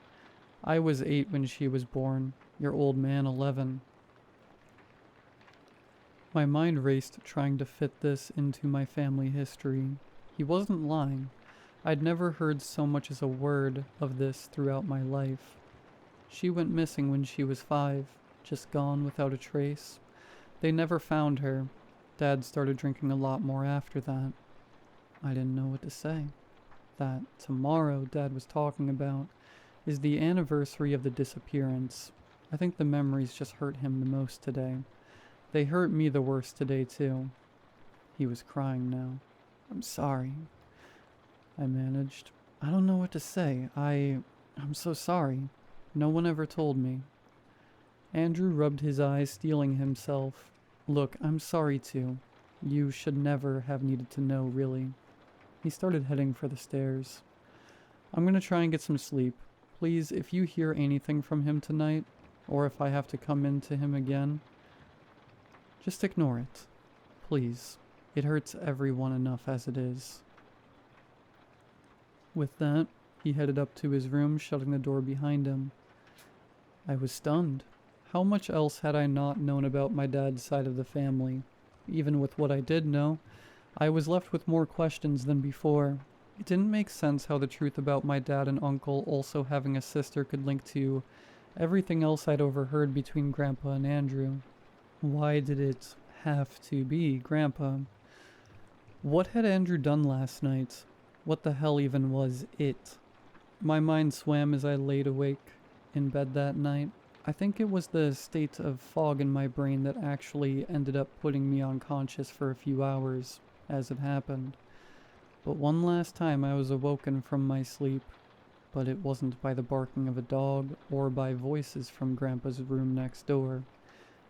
I was 8 when she was born, your old man 11. My mind raced trying to fit this into my family history. He wasn't lying. I'd never heard so much as a word of this throughout my life. She went missing when she was 5, just gone without a trace. They never found her. Dad started drinking a lot more after that. I didn't know what to say. That tomorrow Dad was talking about is the anniversary of the disappearance. I think the memories just hurt him the most today. They hurt me the worst today, too. He was crying now. I'm sorry, I managed. I don't know what to say. I'm so sorry. No one ever told me. Andrew rubbed his eyes, steeling himself. Look, I'm sorry too. You should never have needed to know, really. He started heading for the stairs. I'm gonna try and get some sleep. Please, if you hear anything from him tonight, or if I have to come in to him again, just ignore it. Please. It hurts everyone enough as it is. With that, he headed up to his room, shutting the door behind him. I was stunned. How much else had I not known about my dad's side of the family? Even with what I did know, I was left with more questions than before. It didn't make sense how the truth about my dad and uncle also having a sister could link to everything else I'd overheard between Grandpa and Andrew. Why did it have to be Grandpa? What had Andrew done last night? What the hell even was it? My mind swam as I laid awake in bed that night. I think it was the state of fog in my brain that actually ended up putting me unconscious for a few hours, as it happened. But one last time I was awoken from my sleep, but it wasn't by the barking of a dog or by voices from Grandpa's room next door.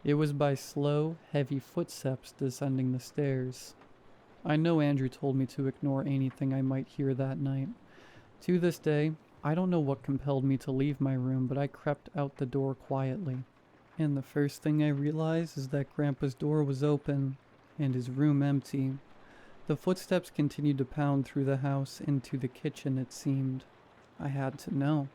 It was by slow, heavy footsteps descending the stairs. I know Andrew told me to ignore anything I might hear that night. To this day, I don't know what compelled me to leave my room, but I crept out the door quietly. And the first thing I realized is that Grandpa's door was open, and his room empty. The footsteps continued to pound through the house into the kitchen, it seemed. I had to know.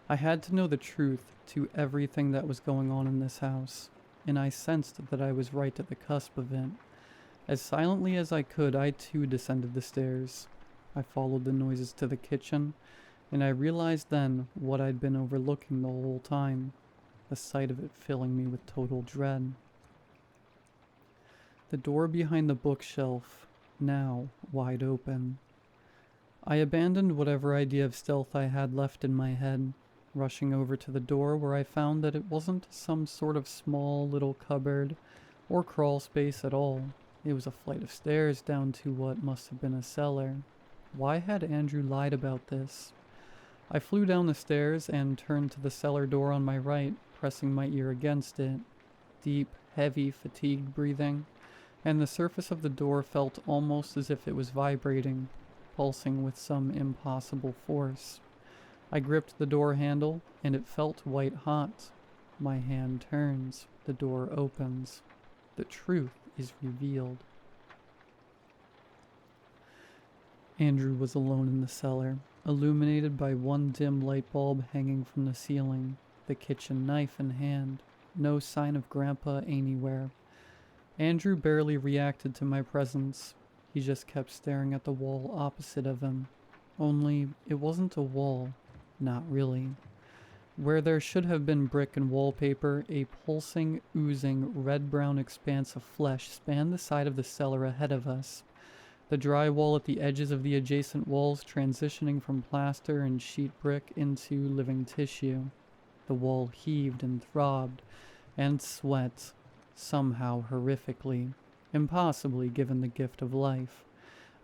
I had to know the truth to everything that was going on in this house, and I sensed that I was right at the cusp of it. As silently as I could, I too descended the stairs. I followed the noises to the kitchen, and I realized then what I'd been overlooking the whole time, the sight of it filling me with total dread. The door behind the bookshelf, now wide open. I abandoned whatever idea of stealth I had left in my head, rushing over to the door where I found that it wasn't some sort of small little cupboard or crawl space at all. It was a flight of stairs down to what must have been a cellar. Why had Andrew lied about this? I flew down the stairs and turned to the cellar door on my right, pressing my ear against it. Deep, heavy, fatigued breathing, and the surface of the door felt almost as if it was vibrating, pulsing with some impossible force. I gripped the door handle, and it felt white hot. My hand turns. The door opens. The truth is revealed. Andrew was alone in the cellar, illuminated by one dim light bulb hanging from the ceiling, the kitchen knife in hand. No sign of Grandpa anywhere. Andrew barely reacted to my presence. He just kept staring at the wall opposite of him. Only, it wasn't a wall. Not really. Where there should have been brick and wallpaper, a pulsing, oozing, red-brown expanse of flesh spanned the side of the cellar ahead of us. The drywall at the edges of the adjacent walls transitioning from plaster and sheet brick into living tissue. The wall heaved and throbbed, and sweat, somehow horrifically, impossibly given the gift of life.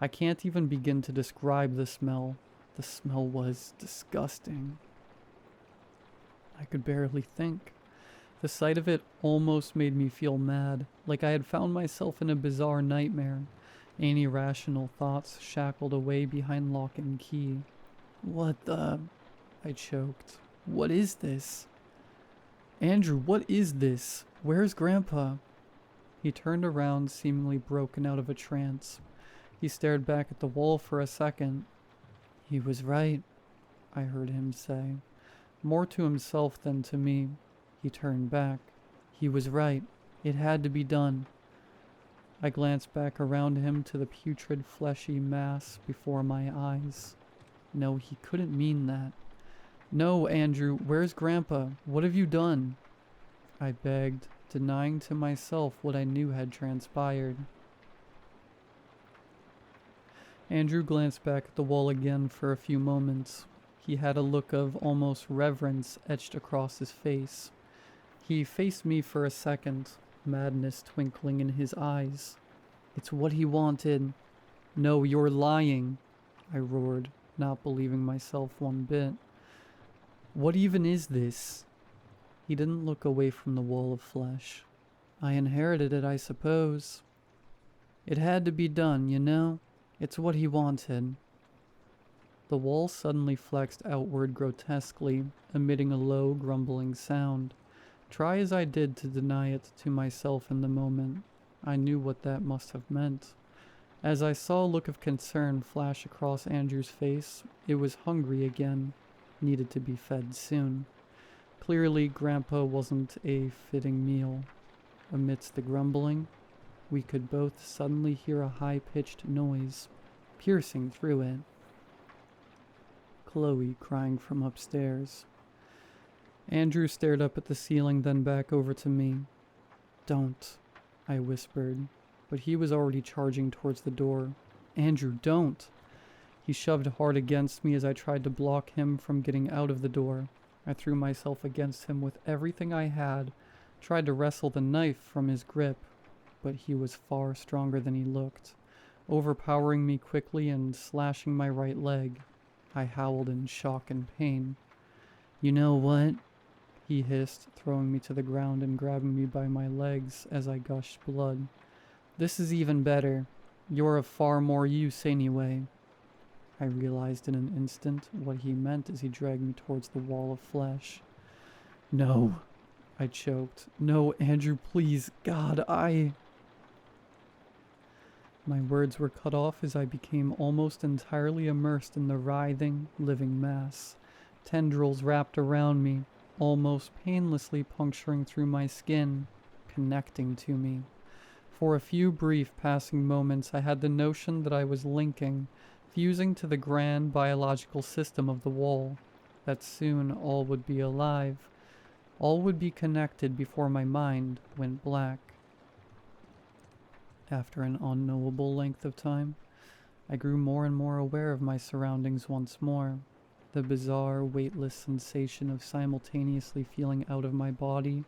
I can't even begin to describe the smell. The smell was disgusting. I could barely think. The sight of it almost made me feel mad, like I had found myself in a bizarre nightmare. Any rational thoughts shackled away behind lock and key. What the... I choked. What is this? Andrew, what is this? Where's Grandpa? He turned around, seemingly broken out of a trance. He stared back at the wall for a second. He was right, I heard him say. More to himself than to me. He turned back. He was right. It had to be done. I glanced back around him to the putrid, fleshy mass before my eyes. No, he couldn't mean that. No, Andrew, where's Grandpa? What have you done? I begged, denying to myself what I knew had transpired. Andrew glanced back at the wall again for a few moments. He had a look of almost reverence etched across his face. He faced me for a second, madness twinkling in his eyes. It's what he wanted. No, you're lying, I roared, not believing myself one bit. What even is this? He didn't look away from the wall of flesh. I inherited it, I suppose. It had to be done, you know? It's what he wanted. The wall suddenly flexed outward grotesquely, emitting a low, grumbling sound. Try as I did to deny it to myself in the moment, I knew what that must have meant. As I saw a look of concern flash across Andrew's face, it was hungry again, needed to be fed soon. Clearly, Grandpa wasn't a fitting meal. Amidst the grumbling, we could both suddenly hear a high-pitched noise, piercing through it. Chloe crying from upstairs. Andrew stared up at the ceiling, then back over to me. Don't, I whispered, but he was already charging towards the door. Andrew, don't! He shoved hard against me as I tried to block him from getting out of the door. I threw myself against him with everything I had, tried to wrestle the knife from his grip, but he was far stronger than he looked, overpowering me quickly and slashing my right leg. I howled in shock and pain. You know what? He hissed, throwing me to the ground and grabbing me by my legs as I gushed blood. This is even better. You're of far more use anyway. I realized in an instant what he meant as he dragged me towards the wall of flesh. No, I choked. No, Andrew, please. God, My words were cut off as I became almost entirely immersed in the writhing, living mass. Tendrils wrapped around me, almost painlessly puncturing through my skin, connecting to me. For a few brief passing moments, I had the notion that I was linking, fusing to the grand biological system of the wall, that soon all would be alive. All would be connected before my mind went black. After an unknowable length of time, I grew more and more aware of my surroundings once more. The bizarre, weightless sensation of simultaneously feeling out of my body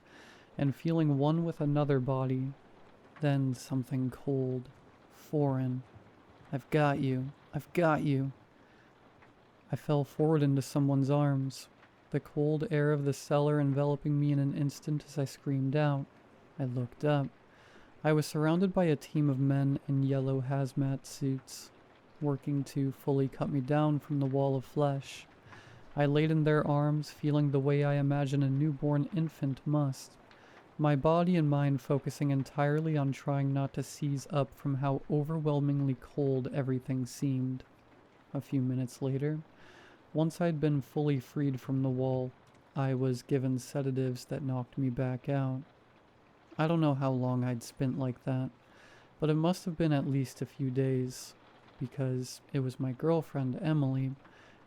and feeling one with another body. Then something cold, foreign. I've got you. I've got you. I fell forward into someone's arms, the cold air of the cellar enveloping me in an instant as I screamed out. I looked up. I was surrounded by a team of men in yellow hazmat suits, working to fully cut me down from the wall of flesh. I laid in their arms, feeling the way I imagine a newborn infant must, my body and mind focusing entirely on trying not to seize up from how overwhelmingly cold everything seemed. A few minutes later, once I'd been fully freed from the wall, I was given sedatives that knocked me back out. I don't know how long I'd spent like that, but it must have been at least a few days, because it was my girlfriend, Emily,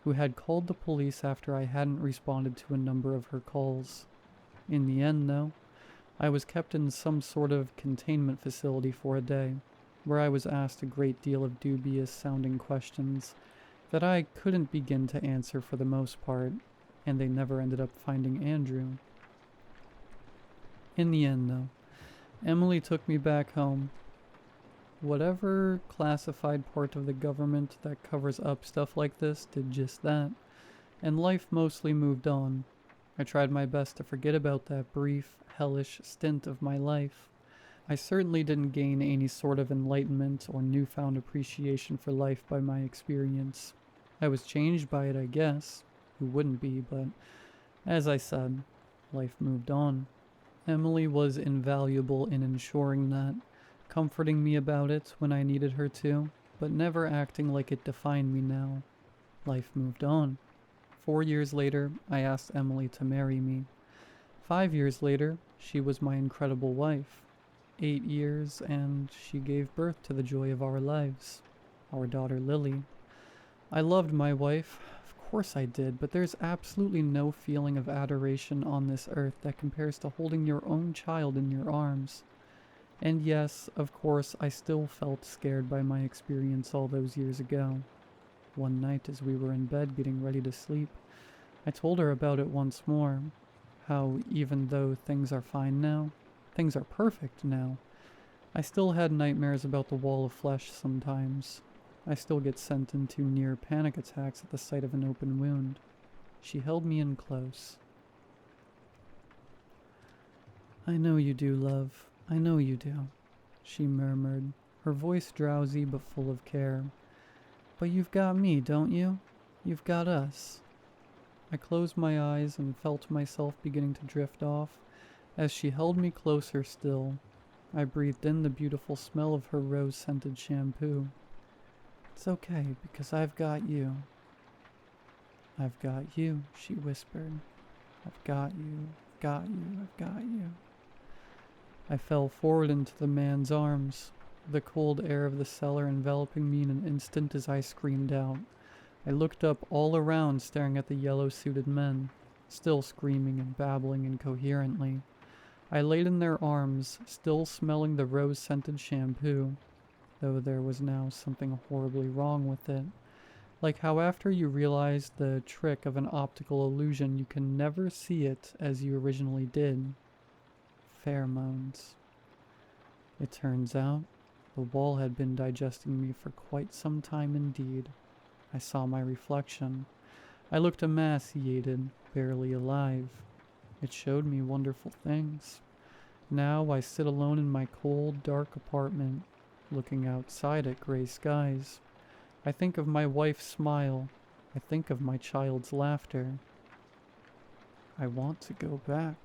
who had called the police after I hadn't responded to a number of her calls. In the end, though, I was kept in some sort of containment facility for a day, where I was asked a great deal of dubious-sounding questions that I couldn't begin to answer for the most part, and they never ended up finding Andrew. In the end, though, Emily took me back home. Whatever classified part of the government that covers up stuff like this did just that, and life mostly moved on. I tried my best to forget about that brief, hellish stint of my life. I certainly didn't gain any sort of enlightenment or newfound appreciation for life by my experience. I was changed by it, I guess. Who wouldn't be, but as I said, life moved on. Emily was invaluable in ensuring that, comforting me about it when I needed her to, but never acting like it defined me now. Life moved on. 4 years later, I asked Emily to marry me. 5 years later, she was my incredible wife. 8 years, and she gave birth to the joy of our lives, our daughter Lily. I loved my wife. Of course I did, but there's absolutely no feeling of adoration on this earth that compares to holding your own child in your arms. And yes, of course, I still felt scared by my experience all those years ago. One night as we were in bed getting ready to sleep, I told her about it once more, how even though things are fine now, Things are perfect now. I still had nightmares about the wall of flesh sometimes. I still get sent into near panic attacks at the sight of an open wound. She held me in close. "I know you do, love. I know you do," she murmured, her voice drowsy but full of care. "But you've got me, don't you? You've got us." I closed my eyes and felt myself beginning to drift off as she held me closer still. I breathed in the beautiful smell of her rose-scented shampoo. "It's okay, because I've got you." "I've got you," she whispered. "I've got you, I've got you, I've got you." I fell forward into the man's arms, the cold air of the cellar enveloping me in an instant as I screamed out. I looked up all around, staring at the yellow-suited men, still screaming and babbling incoherently. I laid in their arms, still smelling the rose-scented shampoo, though there was now something horribly wrong with it. Like how after you realize the trick of an optical illusion, you can never see it as you originally did. Pheromones. It turns out, the wall had been digesting me for quite some time indeed. I saw my reflection. I looked emaciated, barely alive. It showed me wonderful things. Now I sit alone in my cold, dark apartment, looking outside at gray skies. I think of my wife's smile. I think of my child's laughter. I want to go back.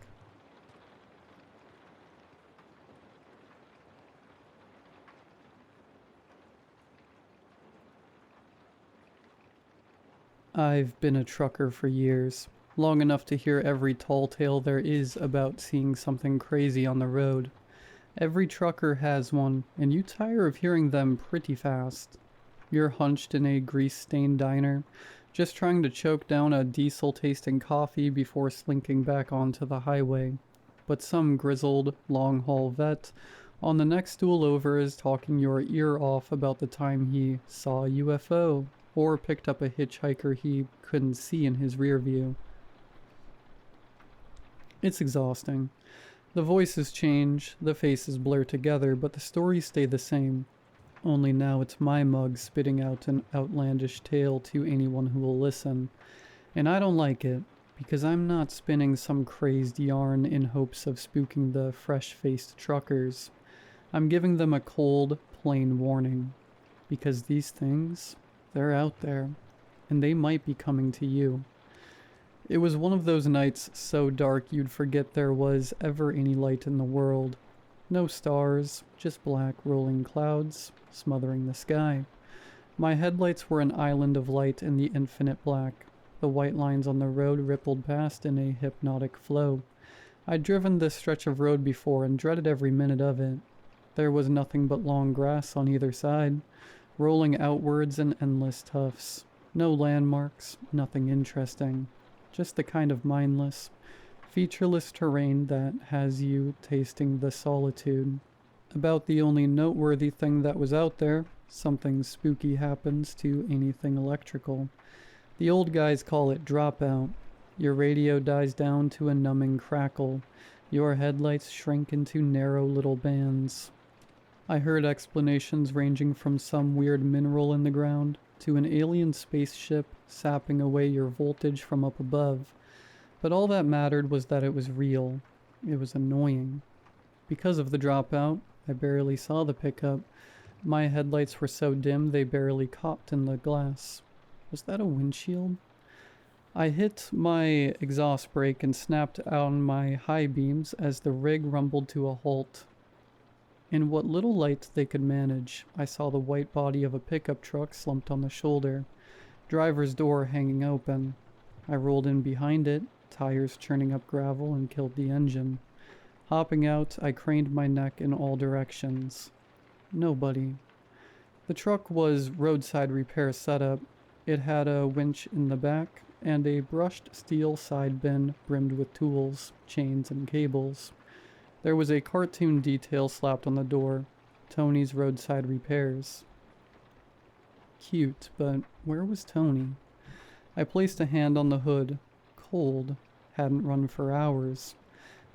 I've been a trucker for years, long enough to hear every tall tale there is about seeing something crazy on the road. Every trucker has one, and you tire of hearing them pretty fast. You're hunched in a grease-stained diner, just trying to choke down a diesel-tasting coffee before slinking back onto the highway. But some grizzled, long-haul vet on the next stool over is talking your ear off about the time he saw a UFO, or picked up a hitchhiker he couldn't see in his rear view. It's exhausting. The voices change, the faces blur together, but the stories stay the same. Only now it's my mug spitting out an outlandish tale to anyone who will listen. And I don't like it, because I'm not spinning some crazed yarn in hopes of spooking the fresh-faced truckers. I'm giving them a cold, plain warning. Because these things, they're out there, and they might be coming to you. It was one of those nights so dark you'd forget there was ever any light in the world. No stars, just black rolling clouds smothering the sky. My headlights were an island of light in the infinite black. The white lines on the road rippled past in a hypnotic flow. I'd driven this stretch of road before and dreaded every minute of it. There was nothing but long grass on either side, rolling outwards in endless tufts. No landmarks, nothing interesting. Just the kind of mindless, featureless terrain that has you tasting the solitude. About the only noteworthy thing that was out there, something spooky happens to anything electrical. The old guys call it dropout. Your radio dies down to a numbing crackle. Your headlights shrink into narrow little bands. I heard explanations ranging from some weird mineral in the ground to an alien spaceship sapping away your voltage from up above. But all that mattered was that it was real. It was annoying. Because of the dropout, I barely saw the pickup. My headlights were so dim they barely caught in the glass. Was that a windshield? I hit my exhaust brake and snapped on my high beams as the rig rumbled to a halt. In what little light they could manage, I saw the white body of a pickup truck slumped on the shoulder, driver's door hanging open. I rolled in behind it, tires churning up gravel, and killed the engine. Hopping out, I craned my neck in all directions. Nobody. The truck was roadside repair setup. It had a winch in the back and a brushed steel side bin brimmed with tools, chains, and cables. There was a cartoon detail slapped on the door, Tony's Roadside Repairs. Cute, but where was Tony? I placed a hand on the hood. Cold. Hadn't run for hours.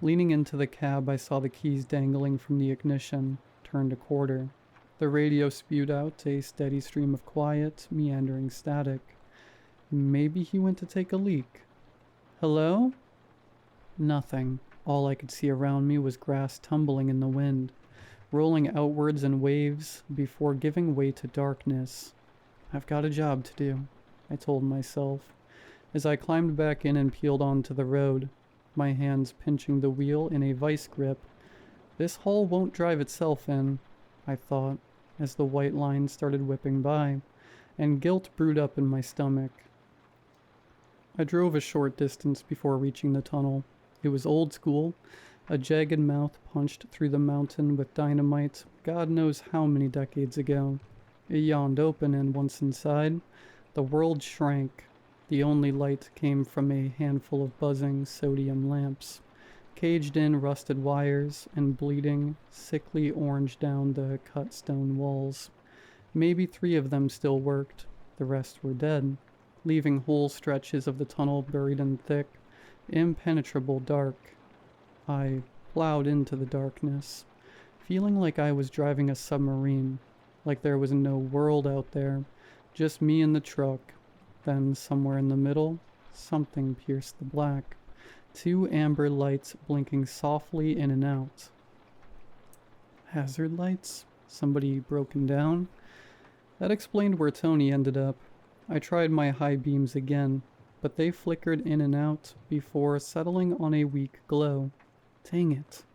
Leaning into the cab, I saw the keys dangling from the ignition, turned a quarter. The radio spewed out a steady stream of quiet, meandering static. Maybe he went to take a leak. Hello? Nothing. All I could see around me was grass tumbling in the wind, rolling outwards in waves before giving way to darkness. I've got a job to do, I told myself, as I climbed back in and peeled onto the road, my hands pinching the wheel in a vice grip. This hull won't drive itself in, I thought, as the white line started whipping by, and guilt brewed up in my stomach. I drove a short distance before reaching the tunnel. It was old school, a jagged mouth punched through the mountain with dynamite, God knows how many decades ago. It yawned open, and once inside, the world shrank. The only light came from a handful of buzzing sodium lamps, caged in rusted wires and bleeding sickly orange down the cut stone walls. Maybe 3 of them still worked, the rest were dead, leaving whole stretches of the tunnel buried in thick, impenetrable dark. I plowed into the darkness, feeling like I was driving a submarine, like there was no world out there, just me and the truck. Then, somewhere in the middle, something pierced the black. 2 amber lights blinking softly in and out. Hazard lights? Somebody broken down? That explained where Tony ended up. I tried my high beams again, but they flickered in and out before settling on a weak glow. Dang it.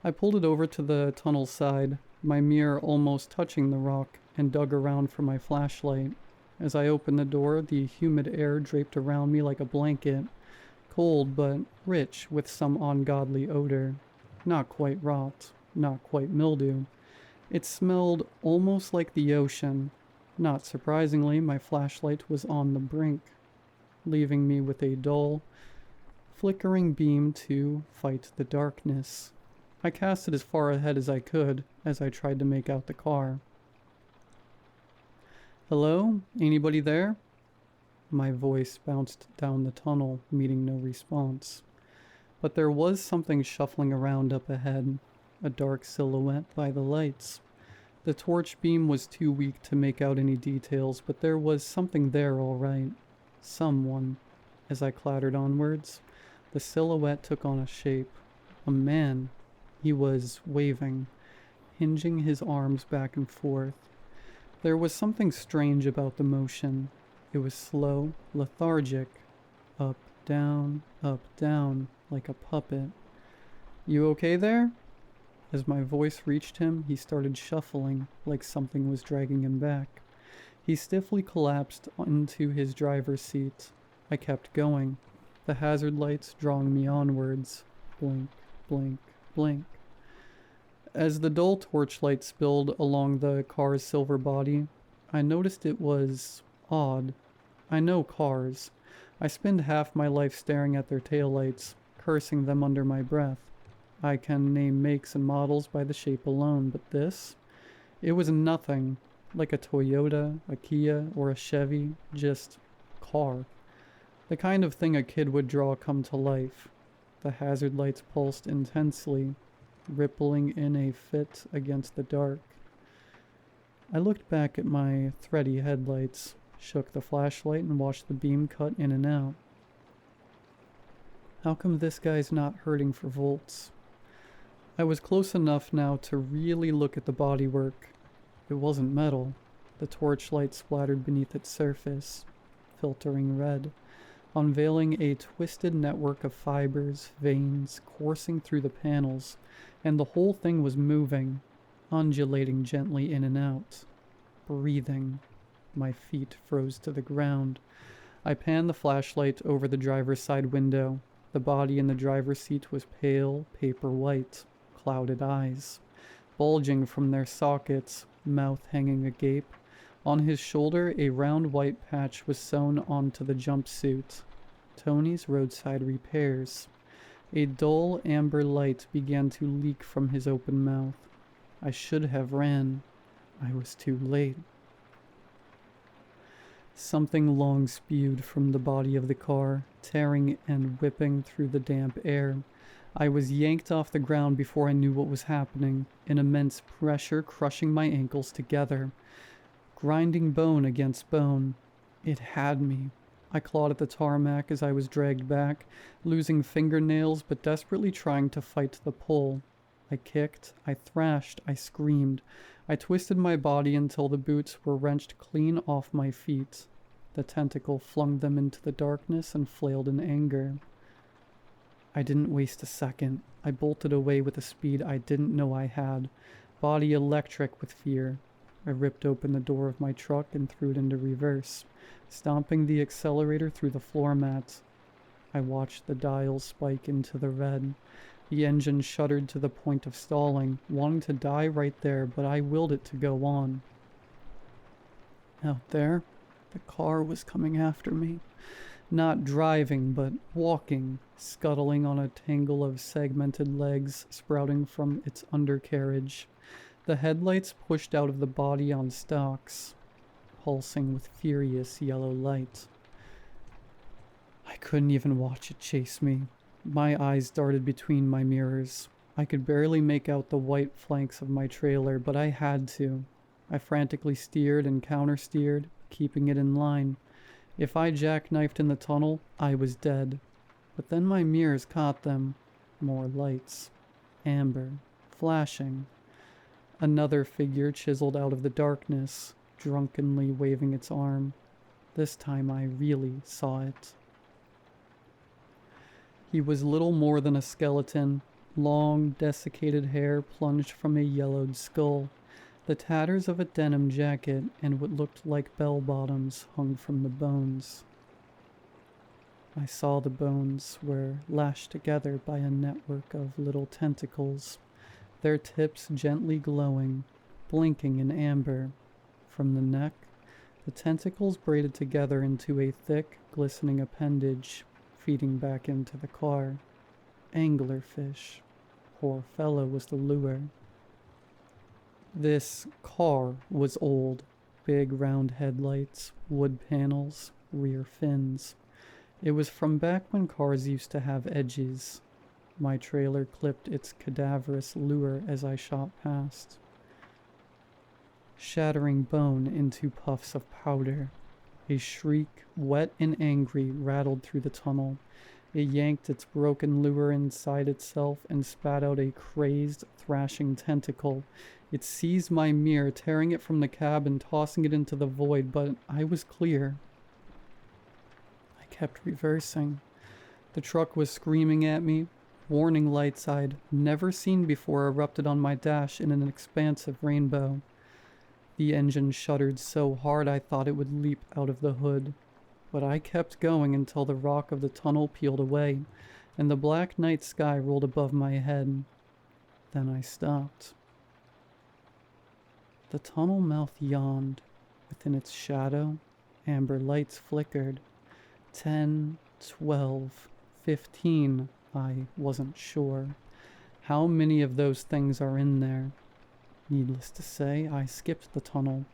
I pulled it over to the tunnel side, my mirror almost touching the rock, and dug around for my flashlight. As I opened the door, the humid air draped around me like a blanket, cold but rich with some ungodly odor. Not quite rot, not quite mildew. It smelled almost like the ocean. Not surprisingly, my flashlight was on the brink, leaving me with a dull, flickering beam to fight the darkness. I cast it as far ahead as I could as I tried to make out the car. Hello? Anybody there? My voice bounced down the tunnel, meeting no response. But there was something shuffling around up ahead, a dark silhouette by the lights. The torch beam was too weak to make out any details, but there was something there all right. Someone. As I clattered onwards, the silhouette took on a shape. A man. He was waving, hinging his arms back and forth. There was something strange about the motion. It was slow, lethargic. Up, down, like a puppet. You okay there? As my voice reached him, he started shuffling, like something was dragging him back. He stiffly collapsed into his driver's seat. I kept going, the hazard lights drawing me onwards. Blink, blink, blink. As the dull torchlight spilled along the car's silver body, I noticed it was odd. I know cars. I spend half my life staring at their taillights, cursing them under my breath. I can name makes and models by the shape alone, but this? It was nothing, like a Toyota, a Kia, or a Chevy, just car. The kind of thing a kid would draw come to life. The hazard lights pulsed intensely, rippling in a fit against the dark. I looked back at my thready headlights, shook the flashlight, and watched the beam cut in and out. How come this guy's not hurting for volts? I was close enough now to really look at the bodywork. It wasn't metal. The torchlight splattered beneath its surface, filtering red, unveiling a twisted network of fibers, veins, coursing through the panels, and the whole thing was moving, undulating gently in and out, breathing. My feet froze to the ground. I panned the flashlight over the driver's side window. The body in the driver's seat was pale, paper white, clouded eyes, bulging from their sockets, mouth hanging agape. On his shoulder, a round white patch was sewn onto the jumpsuit. Tony's roadside repairs. A dull amber light began to leak from his open mouth. I should have ran. I was too late. Something long spewed from the body of the car, tearing and whipping through the damp air. I was yanked off the ground before I knew what was happening, an immense pressure crushing my ankles together, grinding bone against bone. It had me. I clawed at the tarmac as I was dragged back, losing fingernails but desperately trying to fight the pull. I kicked, I thrashed, I screamed. I twisted my body until the boots were wrenched clean off my feet. The tentacle flung them into the darkness and flailed in anger. I didn't waste a second. I bolted away with a speed I didn't know I had, body electric with fear. I ripped open the door of my truck and threw it into reverse, stomping the accelerator through the floor mats. I watched the dials spike into the red. The engine shuddered to the point of stalling, wanting to die right there, but I willed it to go on. Out there, the car was coming after me. Not driving, but walking, scuttling on a tangle of segmented legs sprouting from its undercarriage. The headlights pushed out of the body on stalks, pulsing with furious yellow light. I couldn't even watch it chase me. My eyes darted between my mirrors. I could barely make out the white flanks of my trailer, but I had to. I frantically steered and counter-steered, keeping it in line. If I jackknifed in the tunnel, I was dead. But then my mirrors caught them. More lights. Amber. Flashing. Another figure chiseled out of the darkness, drunkenly waving its arm. This time I really saw it. He was little more than a skeleton. Long, desiccated hair plunged from a yellowed skull. The tatters of a denim jacket and what looked like bell-bottoms hung from the bones. I saw the bones were lashed together by a network of little tentacles, their tips gently glowing, blinking in amber. From the neck, the tentacles braided together into a thick, glistening appendage, feeding back into the car. Anglerfish. Poor fellow was the lure. This car was old. Big round headlights, wood panels, rear fins. It was from back when cars used to have edges. My trailer clipped its cadaverous lure as I shot past, shattering bone into puffs of powder. A shriek, wet and angry, rattled through the tunnel. It yanked its broken lure inside itself and spat out a crazed, thrashing tentacle. It seized my mirror, tearing it from the cab and tossing it into the void, but I was clear. I kept reversing. The truck was screaming at me. Warning lights I'd never seen before erupted on my dash in an expansive rainbow. The engine shuddered so hard I thought it would leap out of the hood. But I kept going until the rock of the tunnel peeled away, and the black night sky rolled above my head. Then I stopped. The tunnel mouth yawned. Within its shadow, amber lights flickered. 10, 12, 15, I wasn't sure. How many of those things are in there? Needless to say, I skipped the tunnel.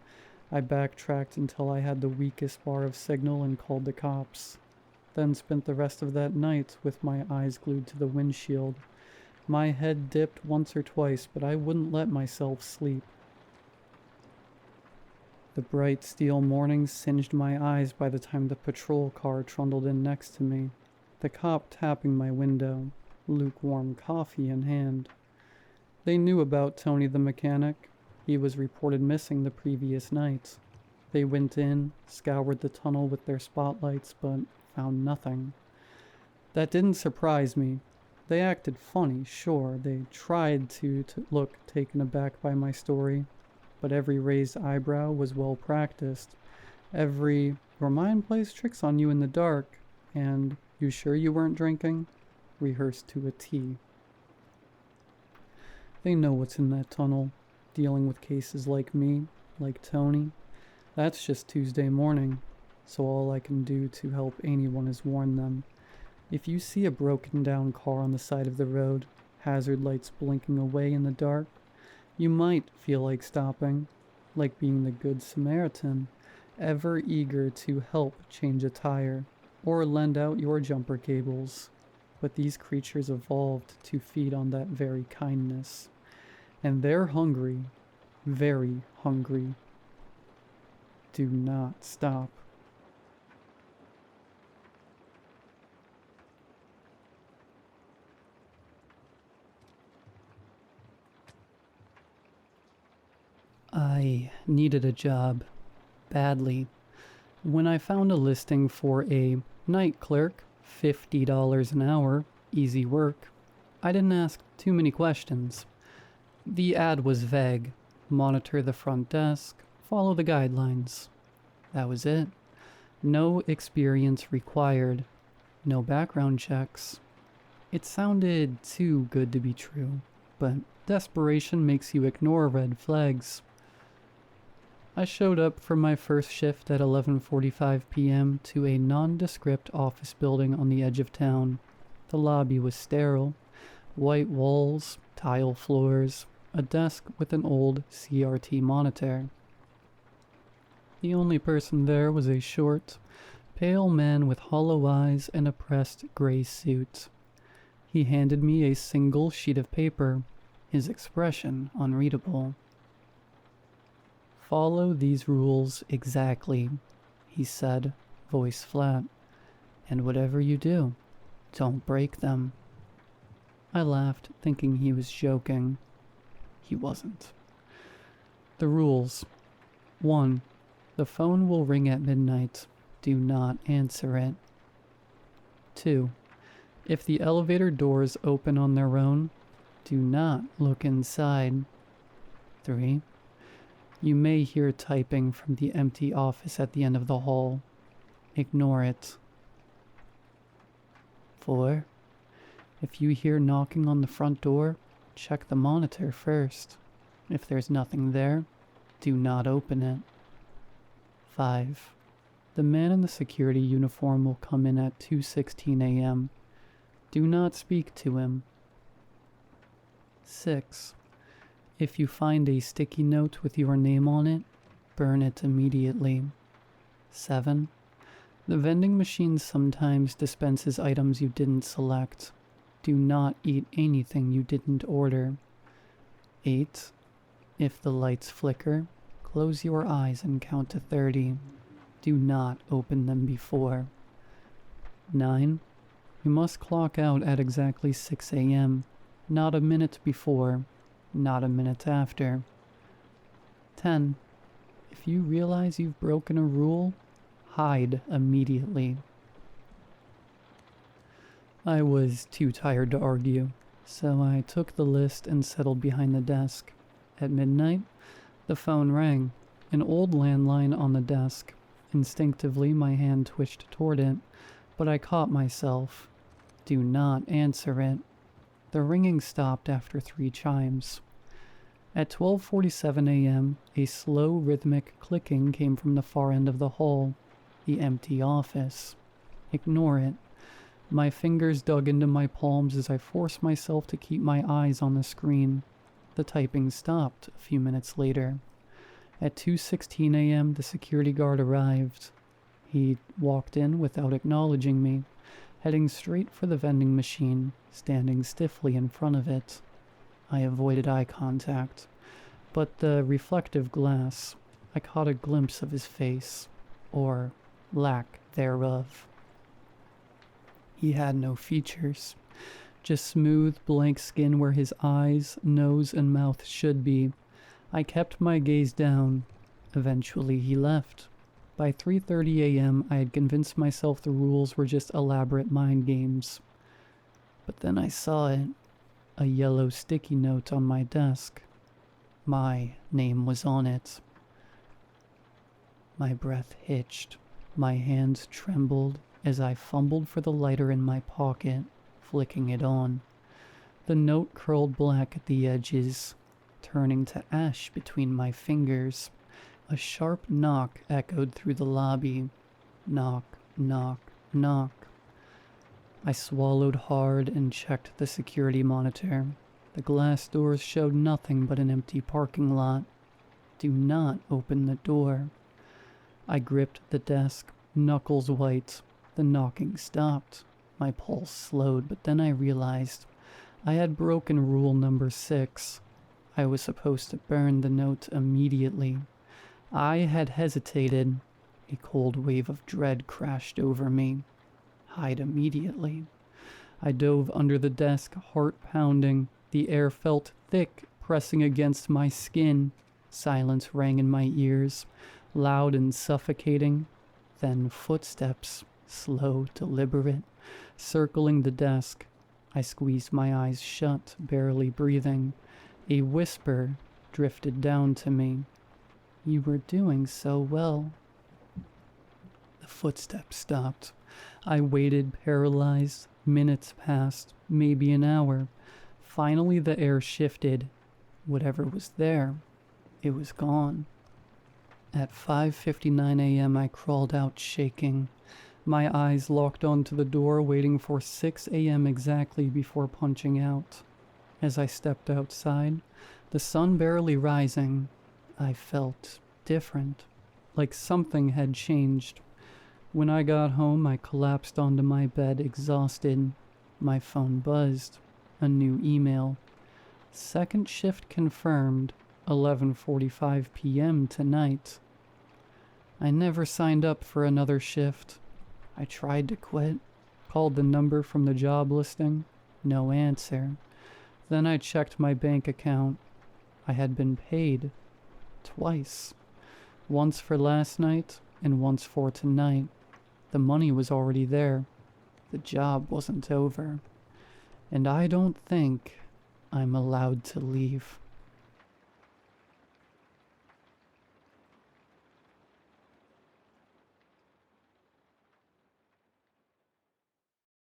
I backtracked until I had the weakest bar of signal and called the cops. Then spent the rest of that night with my eyes glued to the windshield. My head dipped once or twice, but I wouldn't let myself sleep. The bright steel morning singed my eyes by the time the patrol car trundled in next to me, the cop tapping my window, lukewarm coffee in hand. They knew about Tony the mechanic. He was reported missing the previous night. They went in, scoured the tunnel with their spotlights, but found nothing. That didn't surprise me. They acted funny, sure. They tried to look taken aback by my story, but every raised eyebrow was well practiced. Every, your mind plays tricks on you in the dark, and you sure you weren't drinking? Rehearsed to a T. They know what's in that tunnel, dealing with cases like me, like Tony. That's just Tuesday morning, so all I can do to help anyone is warn them. If you see a broken down car on the side of the road, hazard lights blinking away in the dark, you might feel like stopping, like being the Good Samaritan, ever eager to help change a tire, or lend out your jumper cables. but these creatures evolved to feed on that very kindness. And they're hungry, very hungry. Do not stop. I needed a job, badly. When I found a listing for a night clerk, $50 an hour, easy work, I didn't ask too many questions. The ad was vague. Monitor the front desk, follow the guidelines. That was it. No experience required. No background checks. It sounded too good to be true, but desperation makes you ignore red flags. I showed up for my first shift at 11:45 p.m. to a nondescript office building on the edge of town. The lobby was sterile. White walls, tile floors, a desk with an old CRT monitor. The only person there was a short, pale man with hollow eyes and a pressed gray suit. He handed me a single sheet of paper, his expression unreadable. "Follow these rules exactly," he said, voice flat. "And whatever you do, don't break them." I laughed, thinking he was joking. He wasn't. The rules. 1. The phone will ring at midnight. Do not answer it. 2. If the elevator doors open on their own, do not look inside. 3. You may hear typing from the empty office at the end of the hall. Ignore it. 4. If you hear knocking on the front door, check the monitor first. If there's nothing there, do not open it. 5. The man in the security uniform will come in at 2:16 a.m. Do not speak to him. 6. If you find a sticky note with your name on it, burn it immediately. 7. The vending machine sometimes dispenses items you didn't select. Do not eat anything you didn't order. 8. If the lights flicker, close your eyes and count to 30. Do not open them before. 9. You must clock out at exactly 6 a.m., not a minute before, not a minute after. 10. If you realize you've broken a rule, hide immediately. I was too tired to argue, so I took the list and settled behind the desk. At midnight, the phone rang, an old landline on the desk. Instinctively, my hand twitched toward it, but I caught myself. Do not answer it. The ringing stopped after 3 chimes. At 12:47 a.m., a slow, rhythmic clicking came from the far end of the hall, the empty office. Ignore it. My fingers dug into my palms as I forced myself to keep my eyes on the screen. The typing stopped a few minutes later. At 2:16 a.m., the security guard arrived. He walked in without acknowledging me, heading straight for the vending machine, standing stiffly in front of it. I avoided eye contact, but the reflective glass, I caught a glimpse of his face, or lack thereof. He had no features, just smooth, blank skin where his eyes, nose, and mouth should be. I kept my gaze down. Eventually he left. By 3:30 a.m., I had convinced myself the rules were just elaborate mind games. But then I saw it. A yellow sticky note on my desk. My name was on it. My breath hitched. My hands trembled as I fumbled for the lighter in my pocket, flicking it on. The note curled black at the edges, turning to ash between my fingers. A sharp knock echoed through the lobby. Knock, knock, knock. I swallowed hard and checked the security monitor. The glass doors showed nothing but an empty parking lot. Do not open the door. I gripped the desk, knuckles white. The knocking stopped. My pulse slowed, but then I realized I had broken rule number 6. I was supposed to burn the note immediately. I had hesitated. A cold wave of dread crashed over me. Hide immediately. I dove under the desk, heart pounding. The air felt thick, pressing against my skin. Silence rang in my ears, loud and suffocating. Then footsteps, slow, deliberate, circling the desk. I squeezed my eyes shut, barely breathing. A whisper drifted down to me. "You were doing so well." The footsteps stopped. I waited, paralyzed. Minutes passed, maybe an hour. Finally, the air shifted. Whatever was there, it was gone. At 5:59 a.m., I crawled out shaking. My eyes locked onto the door, waiting for 6 a.m. exactly before punching out. As I stepped outside, the sun barely rising, I felt different, like something had changed. When I got home, I collapsed onto my bed, exhausted. My phone buzzed. A new email. Second shift confirmed, 11:45 p.m. tonight. I never signed up for another shift. I tried to quit, called the number from the job listing. No answer. Then I checked my bank account. I had been paid. Twice. Once for last night and once for tonight. The money was already there. The job wasn't over. And I don't think I'm allowed to leave.